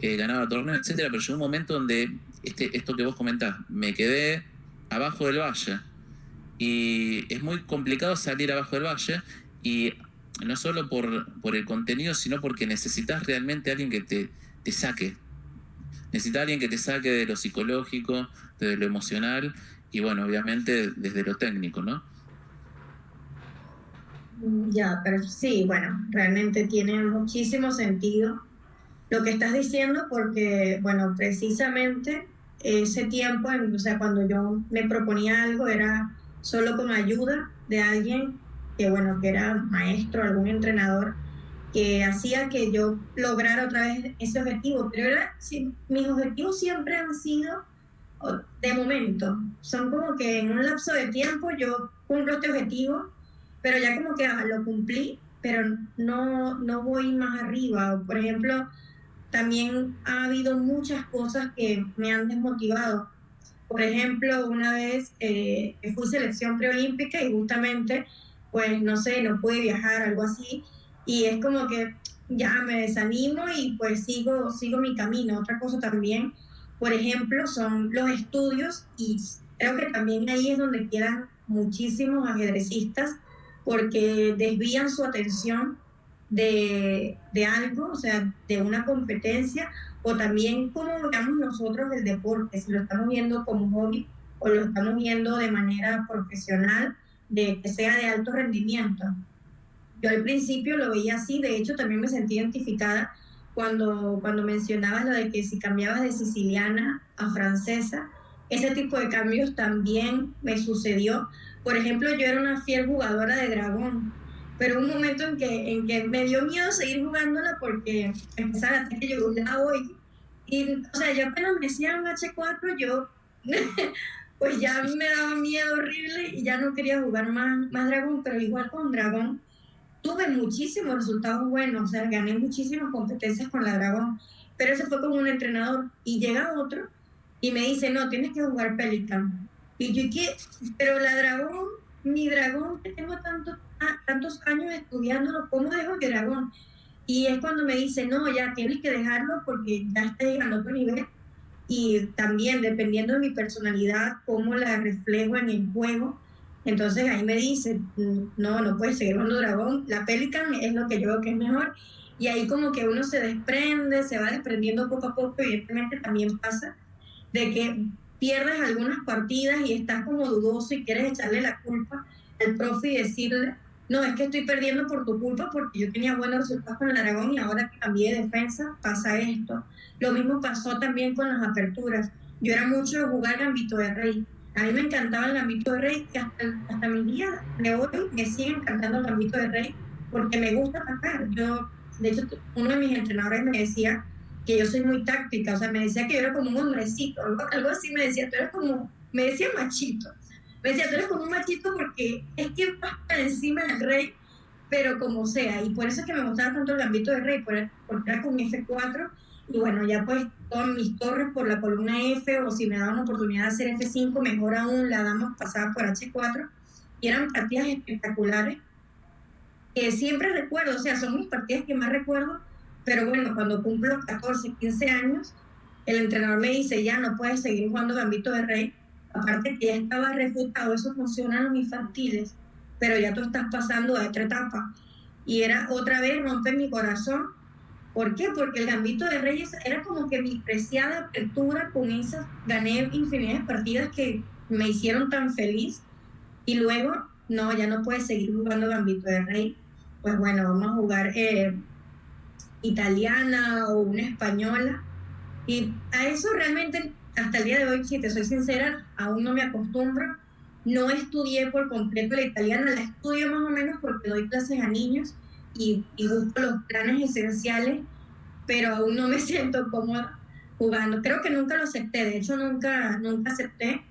ganaba torneos, etcétera, pero llegó un momento donde esto que vos comentás, me quedé abajo del valle. Y es muy complicado salir abajo del valle, y no solo por el contenido, sino porque necesitas realmente a alguien que te saque. Necesitas a alguien que te saque de lo psicológico, de lo emocional, y bueno, obviamente desde lo técnico, ¿no? Ya, pero sí, bueno, realmente tiene muchísimo sentido lo que estás diciendo porque, bueno, precisamente ese tiempo, o sea, cuando yo me proponía algo era solo con ayuda de alguien que, bueno, que era maestro, algún entrenador, que hacía que yo lograra otra vez ese objetivo. Pero sí, mis objetivos siempre han sido de momento. Son como que en un lapso de tiempo yo cumplo este objetivo, pero ya como que lo cumplí, pero no voy más arriba. Por ejemplo, también ha habido muchas cosas que me han desmotivado. Por ejemplo, una vez fui selección preolímpica y justamente, pues no sé, no pude viajar, algo así, y es como que ya me desanimo y pues sigo mi camino. Otra cosa también, por ejemplo, son los estudios y creo que también ahí es donde quedan muchísimos ajedrecistas porque desvían su atención de algo, o sea, de una competencia, o también cómo veamos nosotros el deporte, si lo estamos viendo como hobby o lo estamos viendo de manera profesional, de que sea de alto rendimiento. Yo al principio lo veía así, de hecho también me sentí identificada cuando mencionabas lo de que si cambiabas de siciliana a francesa, ese tipo de cambios también me sucedió. Por ejemplo, yo era una fiel jugadora de dragón, pero un momento en que me dio miedo seguir jugándola porque empezaba a que yo lado o sea, yo apenas me decía un H4, yo pues ya me daba miedo horrible y ya no quería jugar más dragón, pero igual con dragón tuve muchísimos resultados buenos, o sea, gané muchísimas competencias con la Dragón, pero eso fue con un entrenador y llega otro y me dice, no, tienes que jugar Pelican. Y yo, ¿qué? Pero la Dragón, mi Dragón, que tengo tantos años estudiándolo, ¿cómo dejo el Dragón? Y es cuando me dice, no, ya tienes que dejarlo porque ya está llegando a otro nivel. Y también, dependiendo de mi personalidad, cómo la reflejo en el juego, entonces ahí me dice, no puedes seguir jugando dragón, la Pelican es lo que yo veo que es mejor, y ahí como que uno se desprende, se va desprendiendo poco a poco, evidentemente también pasa de que pierdes algunas partidas y estás como dudoso y quieres echarle la culpa al profe y decirle, no, es que estoy perdiendo por tu culpa porque yo tenía buenos resultados con el Aragón y ahora que cambié de defensa pasa esto. Lo mismo pasó también con las aperturas. Yo era mucho de jugar Gambito de Rey. A mí me encantaba el Gambito de Rey y hasta mi día de hoy me sigue encantando el Gambito de Rey porque me gusta atacar. De hecho, uno de mis entrenadores me decía que yo soy muy táctica, o sea, me decía que yo era como un hombrecito, algo así me decía, me decía machito, me decía, tú eres como un machito porque es que vas para encima del rey, pero como sea, y por eso es que me gustaba tanto el Gambito de Rey, porque era con F4, y bueno, ya pues todas mis torres por la columna F, o si me daban oportunidad de hacer F5, mejor aún, la dama pasaba por H4, y eran partidas espectaculares, que siempre recuerdo, o sea, son mis partidas que más recuerdo, pero bueno, cuando cumplo 14, 15 años, el entrenador me dice, ya no puedes seguir jugando Gambito de Rey, aparte que ya estaba refutado, eso funciona en los infantiles, pero ya tú estás pasando a otra etapa. Y era otra vez romper mi corazón. ¿Por qué? Porque el Gambito de Reyes era como que mi preciada apertura, con esas gané infinidad de partidas que me hicieron tan feliz, y luego, no, ya no puedes seguir jugando Gambito de Rey. pues bueno, vamos a jugar italiana o una española. Y a eso realmente, hasta el día de hoy, si te soy sincera, aún no me acostumbro. No estudié por completo la italiana, la estudio más o menos porque doy clases a niños y busco los planes esenciales, pero aún no me siento cómoda jugando. Creo que nunca lo acepté, de hecho nunca acepté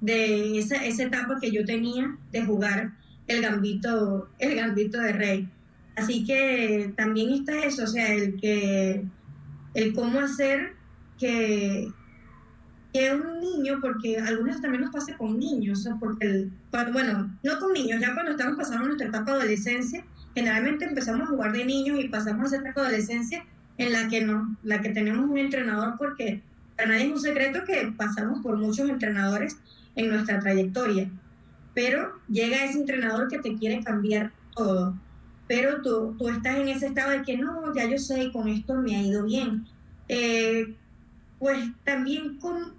de esa etapa que yo tenía de jugar el gambito de rey. Así que también está eso, o sea, el cómo hacer que, que un niño, porque algunos también nos pasa con niños, ¿no? Porque, bueno, no con niños, ya cuando estamos pasando nuestra etapa de adolescencia, generalmente empezamos a jugar de niños y pasamos a esa etapa de adolescencia en la que, no, la que tenemos un entrenador, porque para nadie es un secreto que pasamos por muchos entrenadores en nuestra trayectoria, pero llega ese entrenador que te quiere cambiar todo, pero tú estás en ese estado de que no, ya yo sé, con esto me ha ido bien. Eh, pues también, ¿cómo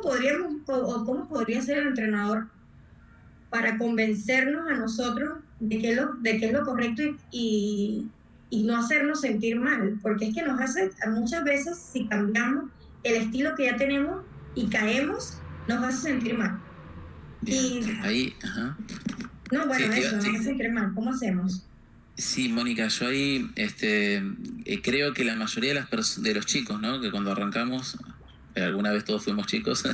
podríamos o cómo podría ser el entrenador para convencernos a nosotros de que es lo correcto y no hacernos sentir mal? Porque es que nos hace, muchas veces, si cambiamos el estilo que ya tenemos y caemos, nos hace sentir mal. Bien, Y ahí, ajá. no, bueno, Sí, eso, nos hace sentir mal. ¿Cómo hacemos? sí, Mónica, yo ahí creo que la mayoría de los chicos, ¿no? Que cuando arrancamos, alguna vez todos fuimos chicos,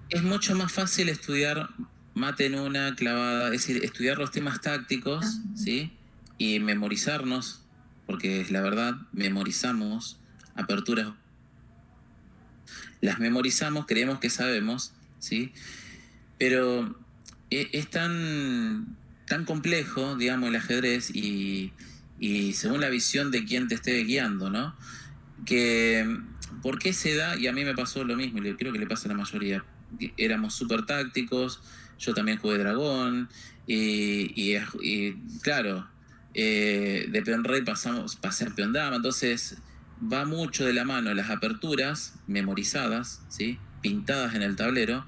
es mucho más fácil estudiar mate en una clavada, es decir, estudiar los temas tácticos, ¿sí? Y memorizarnos, porque la verdad, memorizamos aperturas, las memorizamos, creemos que sabemos, ¿sí? Pero es tan complejo, digamos, el ajedrez y según la visión de quien te esté guiando, ¿no? Que, ¿por qué se da? Y a mí me pasó lo mismo, y creo que le pasa a la mayoría. Éramos súper tácticos, yo también jugué dragón, y claro, de peón rey pasé a peón dama, entonces va mucho de la mano las aperturas memorizadas, ¿sí? Pintadas en el tablero,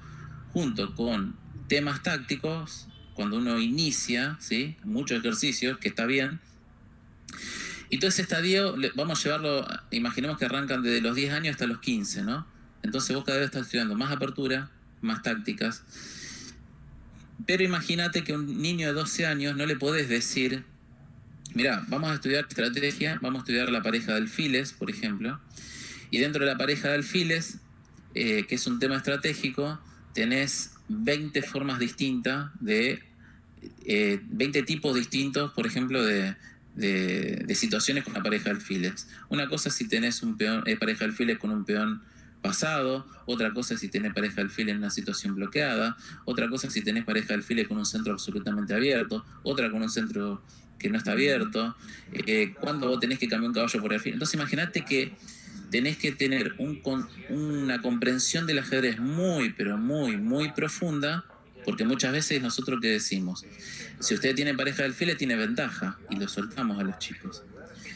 junto con temas tácticos, cuando uno inicia, ¿sí? Muchos ejercicios, que está bien. Y todo ese estadio, vamos a llevarlo, imaginemos que arrancan desde los 10 años hasta los 15, ¿no? Entonces vos cada vez estás estudiando más apertura, más tácticas. Pero imagínate que a un niño de 12 años no le podés decir, mirá, vamos a estudiar estrategia, vamos a estudiar la pareja de alfiles, por ejemplo, y dentro de la pareja de alfiles, que es un tema estratégico, tenés 20 formas distintas 20 tipos distintos, por ejemplo, de situaciones con la pareja de alfiles. Una cosa es si tenés un peón, pareja de alfiles con un peón pasado, otra cosa es si tenés pareja de alfiles en una situación bloqueada, otra cosa es si tenés pareja de alfiles con un centro absolutamente abierto, otra con un centro que no está abierto, cuando vos tenés que cambiar un caballo por alfil. Entonces imagínate que tenés que tener una comprensión del ajedrez muy, pero muy, muy profunda, porque muchas veces nosotros ¿qué decimos? Si usted tiene pareja de alfiles tiene ventaja, y lo soltamos a los chicos.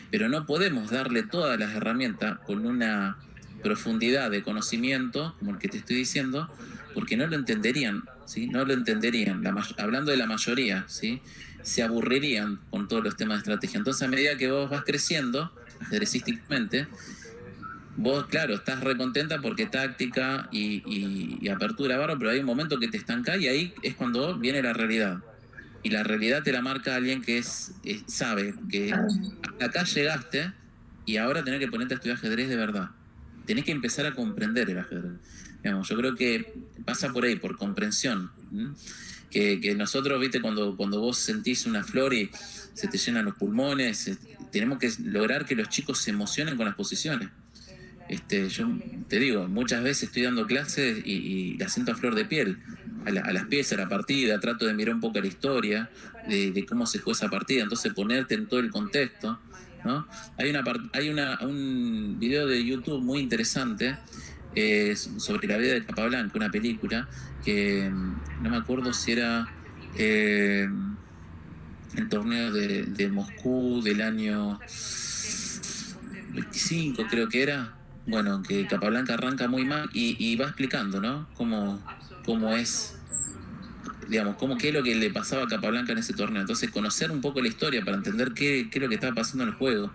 Pero no podemos darle todas las herramientas con una profundidad de conocimiento, como el que te estoy diciendo, porque no lo entenderían, ¿sí? No lo entenderían. Hablando de la mayoría, ¿sí? Se aburrirían con todos los temas de estrategia. Entonces, a medida que vos vas creciendo, ajedrecísticamente, vos, claro, estás recontenta porque táctica y apertura barro, pero hay un momento que te estanca y ahí es cuando viene la realidad. Y la realidad te la marca alguien que sabe que hasta acá llegaste y ahora tenés que ponerte a estudiar ajedrez de verdad. Tenés que empezar a comprender el ajedrez. Digamos, yo creo que pasa por ahí, por comprensión. Que nosotros, viste, cuando vos sentís una flor y se te llenan los pulmones, tenemos que lograr que los chicos se emocionen con las posiciones. Yo te digo, muchas veces estoy dando clases y la siento a flor de piel, a las piezas, a la partida, trato de mirar un poco la historia, de cómo se juega esa partida, entonces ponerte en todo el contexto, ¿no? Hay un video de YouTube muy interesante sobre la vida de Capablanca, una película que no me acuerdo si era el torneo de Moscú del año 25, creo que era. Bueno, que Capablanca arranca muy mal y va explicando, ¿no? Cómo es digamos, qué es lo que le pasaba a Capablanca en ese torneo. Entonces, conocer un poco la historia para entender qué es lo que estaba pasando en el juego.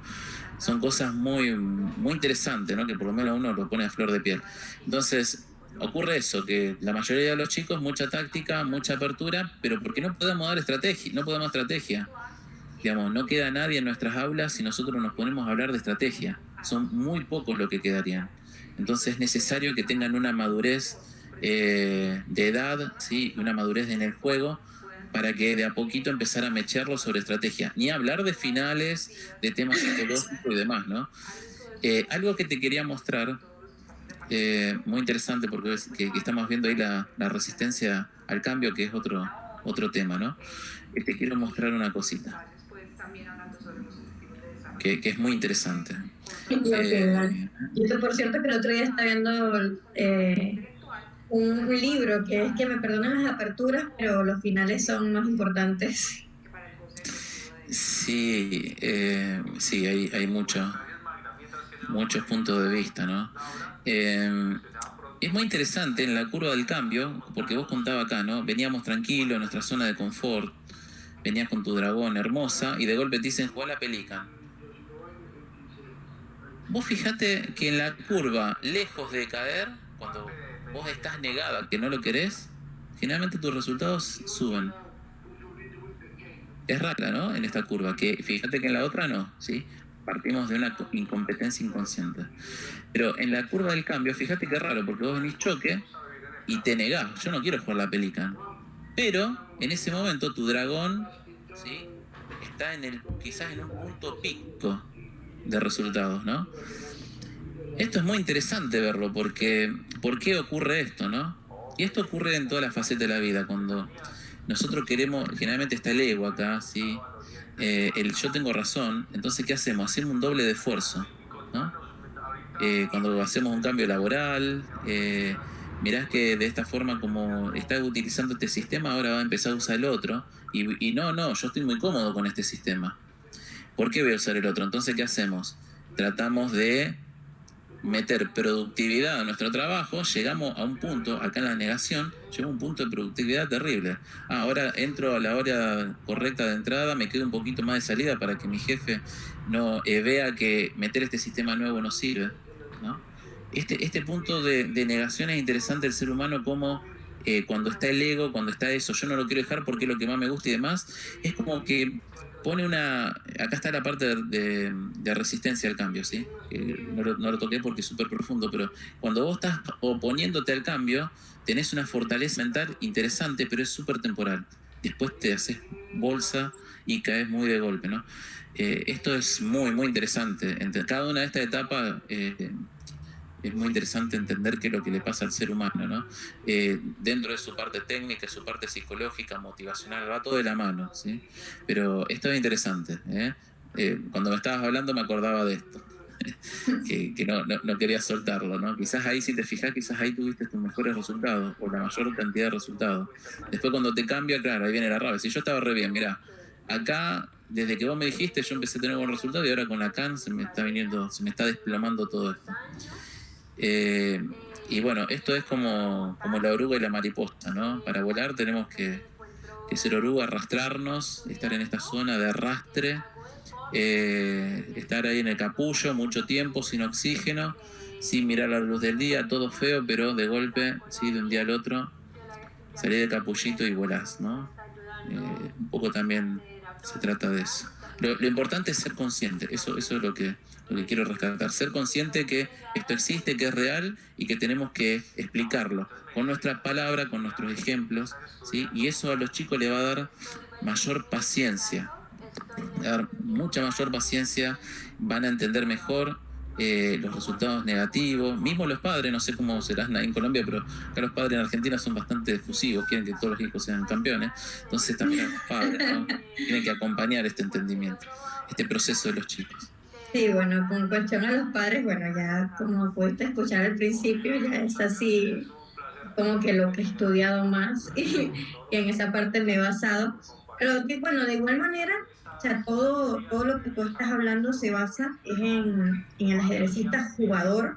Son cosas muy, muy interesantes, ¿no? Que por lo menos uno lo pone a flor de piel. Entonces, ocurre eso, que la mayoría de los chicos, mucha táctica, mucha apertura, pero porque no podemos dar estrategia, no podemos estrategia. Digamos, no queda nadie en nuestras aulas si nosotros nos ponemos a hablar de estrategia. Son muy pocos los que quedarían. Entonces es necesario que tengan una madurez de edad, ¿sí? Una madurez en el juego, para que de a poquito empezar a mecharlo sobre estrategia. Ni hablar de finales, de temas psicológicos y demás, ¿no? Algo que te quería mostrar, muy interesante, porque ves que estamos viendo ahí la resistencia al cambio, que es otro tema, ¿no? Te quiero mostrar una cosita que es muy interesante. Yo, por cierto, que el otro día estaba viendo un libro que es que me perdonan las aperturas, pero los finales son más importantes. Sí, sí, hay muchos puntos de vista, ¿no? Es muy interesante en la curva del cambio, porque vos contabas acá, ¿no? Veníamos tranquilos en nuestra zona de confort, venías con tu dragón hermosa, y de golpe te dicen, jugá la Pelican. Vos fijate que en la curva, lejos de caer, cuando vos estás negada, que no lo querés, generalmente tus resultados suben. Es rara, ¿no? En esta curva, que fíjate que en la otra no, ¿sí? Partimos de una incompetencia inconsciente. Pero en la curva del cambio, fíjate que es raro, porque vos venís choque y te negás. Yo no quiero jugar la Pelican. Pero en ese momento tu dragón, ¿sí? Está quizás en un punto pico de resultados, ¿no? Esto es muy interesante verlo, porque ¿por qué ocurre esto, no? Y esto ocurre en todas las facetas de la vida, cuando nosotros queremos, generalmente está el ego acá, ¿sí? El yo tengo razón, entonces ¿qué hacemos? Hacemos un doble de esfuerzo, ¿no? Cuando hacemos un cambio laboral, mirás que de esta forma como estás utilizando este sistema, ahora va a empezar a usar el otro, y no, yo estoy muy cómodo con este sistema. ¿Por qué voy a usar el otro? Entonces, ¿qué hacemos? Tratamos de meter productividad a nuestro trabajo, llegamos a un punto, acá en la negación, llega a un punto de productividad terrible. Ahora entro a la hora correcta de entrada, me quedo un poquito más de salida para que mi jefe no vea que meter este sistema nuevo no sirve, ¿no? Este punto de negación es interesante del ser humano, como cuando está el ego, cuando está eso, yo no lo quiero dejar porque es lo que más me gusta y demás, es como que pone acá está la parte de resistencia al cambio, ¿sí? No lo toqué porque es súper profundo, pero cuando vos estás oponiéndote al cambio, tenés una fortaleza mental interesante, pero es súper temporal. Después te haces bolsa y caes muy de golpe, ¿no? Esto es muy, muy interesante. Cada una de estas etapas es muy interesante entender qué es lo que le pasa al ser humano, ¿no? Dentro de su parte técnica, su parte psicológica, motivacional, va todo de la mano, ¿sí? Pero esto es interesante, ¿eh? Cuando me estabas hablando me acordaba de esto, que no quería soltarlo, ¿no? Quizás ahí, si te fijas, quizás ahí tuviste tus mejores resultados, o la mayor cantidad de resultados. Después cuando te cambia, claro, ahí viene la rabia. Si yo estaba re bien, mirá, acá, desde que vos me dijiste, yo empecé a tener buenos resultados, y ahora con la CAN se me está desplomando todo esto. Y bueno, esto es como la oruga y la mariposa, ¿no? Para volar tenemos que ser oruga, arrastrarnos, estar en esta zona de arrastre, estar ahí en el capullo mucho tiempo, sin oxígeno, sin mirar la luz del día, todo feo, pero de golpe, ¿sí? De un día al otro, salís del capullito y volás, ¿no? Un poco también se trata de eso. Lo importante es ser consciente, eso es lo que quiero rescatar, ser consciente que esto existe, que es real y que tenemos que explicarlo con nuestras palabras, con nuestros ejemplos, ¿sí? Y eso a los chicos les va a dar mayor paciencia, va a dar mucha mayor paciencia, van a entender mejor los resultados negativos, mismo los padres, no sé cómo serán en Colombia, pero acá los padres en Argentina son bastante efusivos, quieren que todos los hijos sean campeones, entonces también los padres, ¿no? Tienen que acompañar este entendimiento, este proceso de los chicos. Sí, bueno, con cuestión a los padres, bueno, ya como pudiste escuchar al principio, ya es así como que lo que he estudiado más y en esa parte me he basado. Pero que bueno, de igual manera, o sea, todo lo que tú estás hablando se basa es en el ajedrecista jugador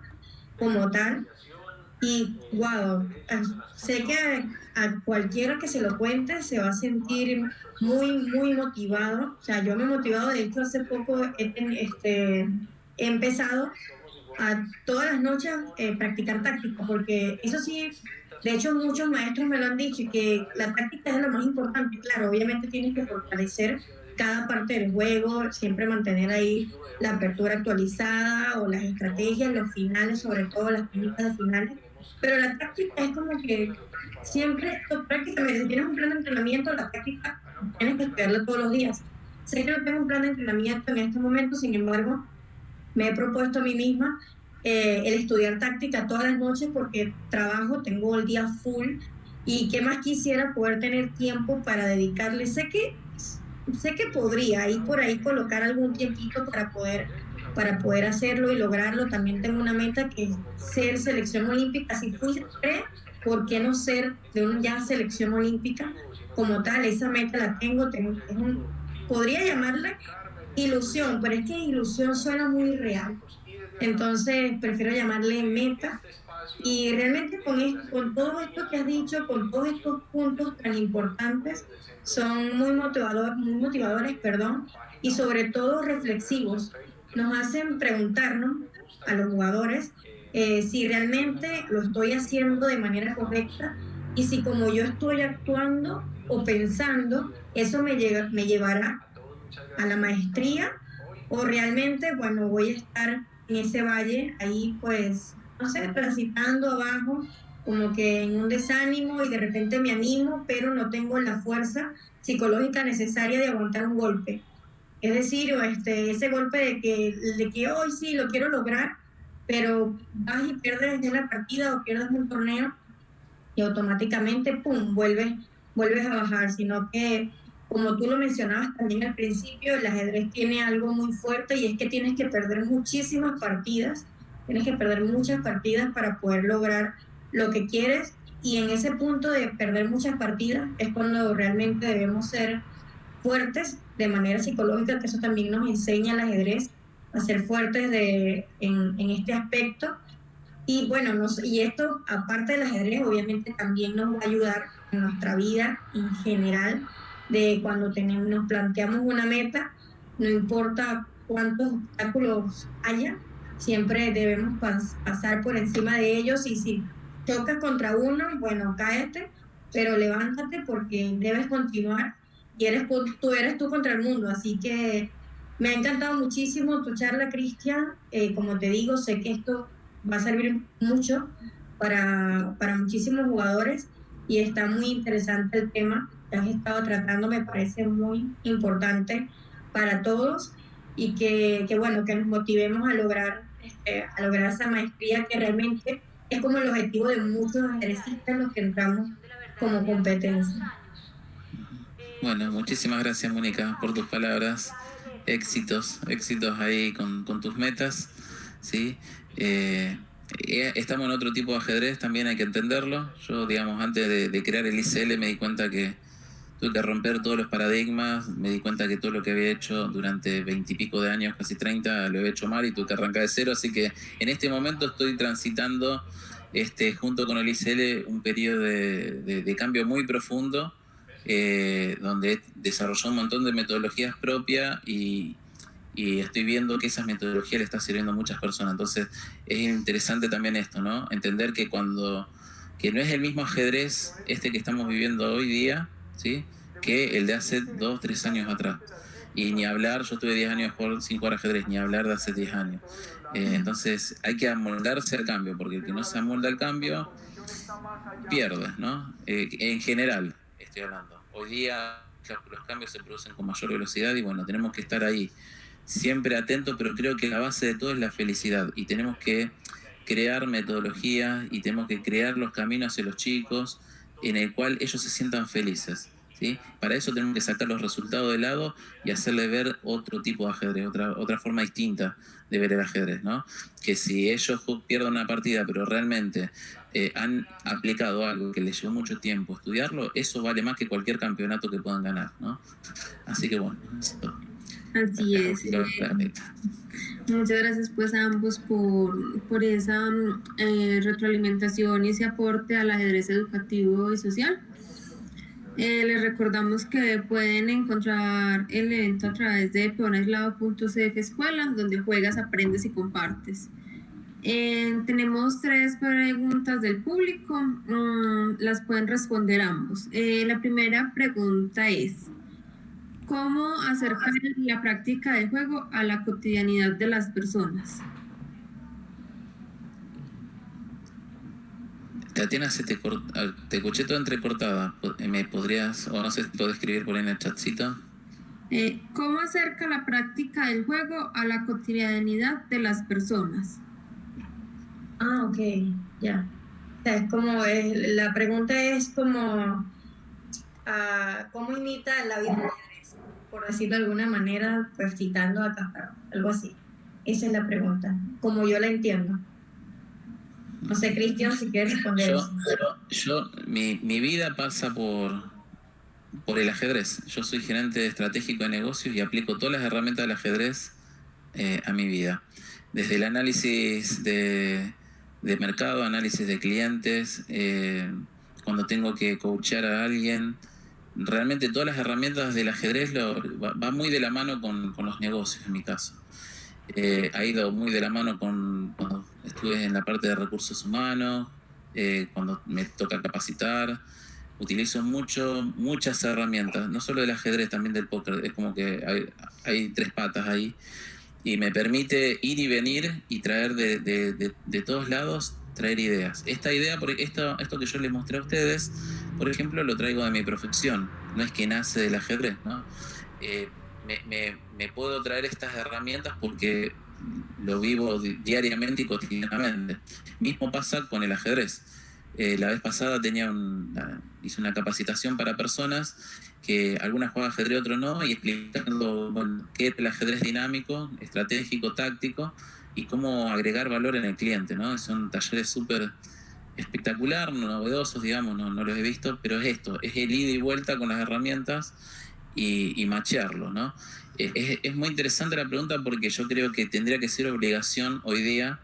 como tal, Y wow, sé que a cualquiera que se lo cuente se va a sentir muy motivado. O sea, yo me he motivado, de hecho, hace poco he empezado a todas las noches practicar táctica, porque eso sí, de hecho muchos maestros me lo han dicho, y que la táctica es lo más importante. Claro, obviamente tienes que fortalecer cada parte del juego, siempre mantener ahí la apertura actualizada o las estrategias, los finales, sobre todo las técnicas de finales, pero la táctica es como que siempre, prácticamente, si tienes un plan de entrenamiento, la táctica tienes que estudiarla todos los días. Sé que no tengo un plan de entrenamiento en este momento, sin embargo, me he propuesto a mí misma el estudiar táctica todas las noches porque trabajo, tengo el día full y qué más quisiera poder tener tiempo para dedicarle. Sé que podría ahí por ahí colocar algún tiempito para poder hacerlo y lograrlo. También tengo una meta que es ser selección olímpica. Si fui ¿por qué no ser de una ya selección olímpica como tal? Esa meta la tengo, podría llamarla ilusión, pero es que ilusión suena muy real. Entonces prefiero llamarle meta. Y realmente con todo esto que has dicho, con todos estos puntos tan importantes, son muy motivadores, perdón, y sobre todo reflexivos. Nos hacen preguntarnos a los jugadores si realmente lo estoy haciendo de manera correcta y si como yo estoy actuando o pensando, eso me llevará a la maestría o realmente, bueno, voy a estar en ese valle ahí pues, no sé, transitando abajo, como que en un desánimo y de repente me animo, pero no tengo la fuerza psicológica necesaria de aguantar un golpe. Es decir, ese golpe de que hoy sí lo quiero lograr, pero vas y pierdes una partida o pierdes un torneo y automáticamente, ¡pum!, vuelves a bajar, sino que, como tú lo mencionabas también al principio, el ajedrez tiene algo muy fuerte y es que tienes que perder muchísimas partidas, tienes que perder muchas partidas para poder lograr lo que quieres y en ese punto de perder muchas partidas es cuando realmente debemos ser fuertes de manera psicológica, que eso también nos enseña el ajedrez, a ser fuertes en este aspecto y bueno, y esto, aparte del ajedrez, obviamente también nos va a ayudar en nuestra vida en general, de cuando nos planteamos una meta, no importa cuántos obstáculos haya, siempre debemos pasar por encima de ellos y si chocas contra uno, bueno, cáete, pero levántate porque debes continuar y eres tú contra el mundo, así que me ha encantado muchísimo tu charla, Cristian. Como te digo, sé que esto va a servir mucho para muchísimos jugadores y está muy interesante el tema que has estado tratando, me parece muy importante para todos y bueno, que nos motivemos a lograr esa maestría que realmente es como el objetivo de muchos ajedrecistas los que entramos como competencia. Bueno, muchísimas gracias, Mónica, por tus palabras. Éxitos ahí con tus metas, ¿sí? Estamos en otro tipo de ajedrez, también hay que entenderlo. Yo, digamos, antes de crear el ICL me di cuenta que tuve que romper todos los paradigmas, me di cuenta que todo lo que había hecho durante 20 y pico de años, casi 30, lo había hecho mal y tuve que arrancar de cero, así que en este momento estoy transitando, junto con el ICL, un periodo de cambio muy profundo, donde desarrolló un montón de metodologías propias y estoy viendo que esas metodologías le están sirviendo a muchas personas. Entonces es interesante también esto, ¿no? Entender que que no es el mismo ajedrez que estamos viviendo hoy día, ¿sí?, que el de hace 2, 3 años atrás. Y ni hablar, yo tuve 10 años sin jugar ajedrez, ni hablar de hace 10 años. Entonces hay que amoldarse al cambio, porque el que no se amolda al cambio pierde, ¿no? En general, estoy hablando. Hoy día los cambios se producen con mayor velocidad y bueno, tenemos que estar ahí, siempre atentos, pero creo que la base de todo es la felicidad y tenemos que crear metodologías y tenemos que crear los caminos hacia los chicos en el cual ellos se sientan felices, ¿sí? Para eso tenemos que sacar los resultados de lado y hacerle ver otro tipo de ajedrez, otra forma distinta de ver el ajedrez, ¿no? Que si ellos pierden una partida, pero realmente han aplicado algo que les llevó mucho tiempo estudiarlo, eso vale más que cualquier campeonato que puedan ganar, ¿no? Así que bueno, eso. Así es. Muchas gracias pues a ambos por esa retroalimentación y ese aporte al ajedrez educativo y social. Les recordamos que pueden encontrar el evento a través de peonaislado.cf escuela, donde juegas, aprendes y compartes. Tenemos 3 preguntas del público, las pueden responder ambos. La primera pregunta es: ¿cómo acercar la práctica del juego a la cotidianidad de las personas? Tatiana, te escuché toda entrecortada. ¿Me podrías, o no sé si puedo escribir por ahí en el chatcito? ¿Cómo acerca la práctica del juego a la cotidianidad de las personas? Ah, ok, ya. O sea, es como, la pregunta es como, ¿cómo imita la vida del ajedrez? Por decirlo de alguna manera, pues citando a Kasparov, algo así. Esa es la pregunta, como yo la entiendo. No sé, Cristian, si quieres responder eso. Mi vida pasa por el ajedrez. Yo soy gerente estratégico de negocios y aplico todas las herramientas del ajedrez a mi vida. Desde el análisis de mercado, análisis de clientes, cuando tengo que coachear a alguien. Realmente todas las herramientas del ajedrez va muy de la mano con los negocios, en mi caso. Ha ido muy de la mano cuando estuve en la parte de recursos humanos, cuando me toca capacitar. Utilizo muchas herramientas, no solo del ajedrez, también del póker. Es como que hay 3 patas ahí. Y me permite ir y venir y traer de todos lados, traer ideas. Esta idea, esto que yo les mostré a ustedes, por ejemplo, lo traigo de mi profesión. No es que nace del ajedrez, ¿no? Me puedo traer estas herramientas porque lo vivo diariamente y cotidianamente. Mismo pasa con el ajedrez. La vez pasada hice una capacitación para personas que algunas juegan ajedrez, otros no, y explicando qué es el ajedrez dinámico, estratégico, táctico, y cómo agregar valor en el cliente, ¿no? Son talleres súper espectacular, novedosos, digamos, no los he visto, pero es esto, es el ida y vuelta con las herramientas y machearlo, ¿no? Es muy interesante la pregunta porque yo creo que tendría que ser obligación hoy día,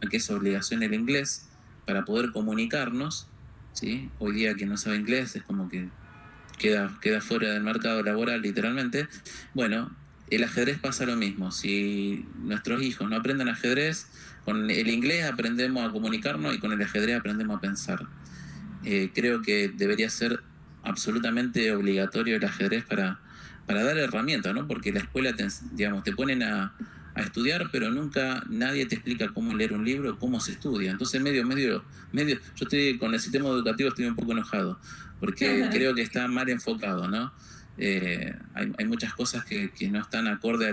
que es obligación el inglés, para poder comunicarnos, ¿sí? Hoy día quien no sabe inglés es como que queda fuera del mercado laboral, literalmente. Bueno, el ajedrez pasa lo mismo. Si nuestros hijos no aprenden ajedrez, con el inglés aprendemos a comunicarnos y con el ajedrez aprendemos a pensar. Creo que debería ser absolutamente obligatorio el ajedrez para dar herramientas, ¿no? Porque la escuela, te ponen a estudiar, pero nunca nadie te explica cómo leer un libro, cómo se estudia. Entonces, medio, yo estoy con el sistema educativo, estoy un poco enojado, porque creo que está mal enfocado, ¿no? Hay muchas cosas que no están acorde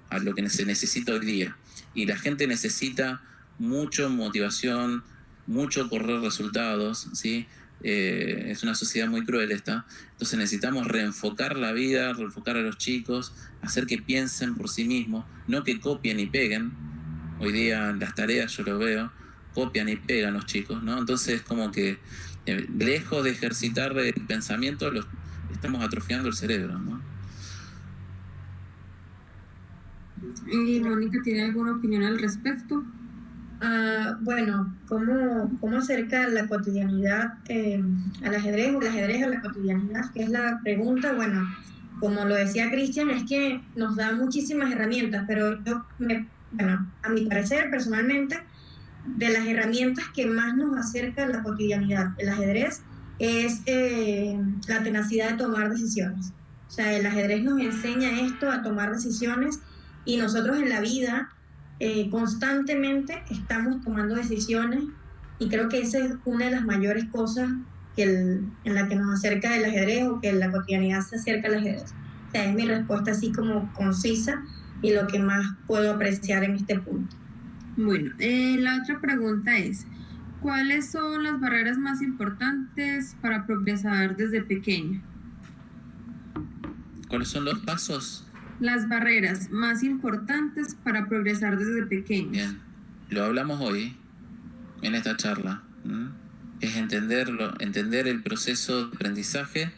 a lo que se necesita hoy día. Y la gente necesita mucho motivación, mucho correr resultados, ¿sí? Es una sociedad muy cruel esta. Entonces necesitamos reenfocar la vida, reenfocar a los chicos, hacer que piensen por sí mismos, no que copien y peguen. Hoy día las tareas, yo lo veo, copian y pegan los chicos, ¿no? Entonces como que lejos de ejercitar el pensamiento, estamos atrofiando el cerebro, ¿no? ¿Y Mónica tiene alguna opinión al respecto? Bueno, ¿cómo acerca la cotidianidad al ajedrez o el ajedrez a la cotidianidad? Que es la pregunta. Bueno, como lo decía Cristian, es que nos da muchísimas herramientas, pero a mi parecer, personalmente, de las herramientas que más nos acerca a la cotidianidad el ajedrez es la tenacidad de tomar decisiones. O sea, el ajedrez nos enseña esto, a tomar decisiones, y nosotros en la vida constantemente estamos tomando decisiones, y creo que esa es una de las mayores cosas en la que nos acerca el ajedrez, o que en la cotidianidad se acerca al ajedrez. O sea, es mi respuesta así como concisa y lo que más puedo apreciar en este punto. Bueno, la otra pregunta es: ¿cuáles son las barreras más importantes para progresar desde pequeño? ¿Cuáles son los pasos? Las barreras más importantes para progresar desde pequeños. Bien, lo hablamos hoy en esta charla. Es entender el proceso de aprendizaje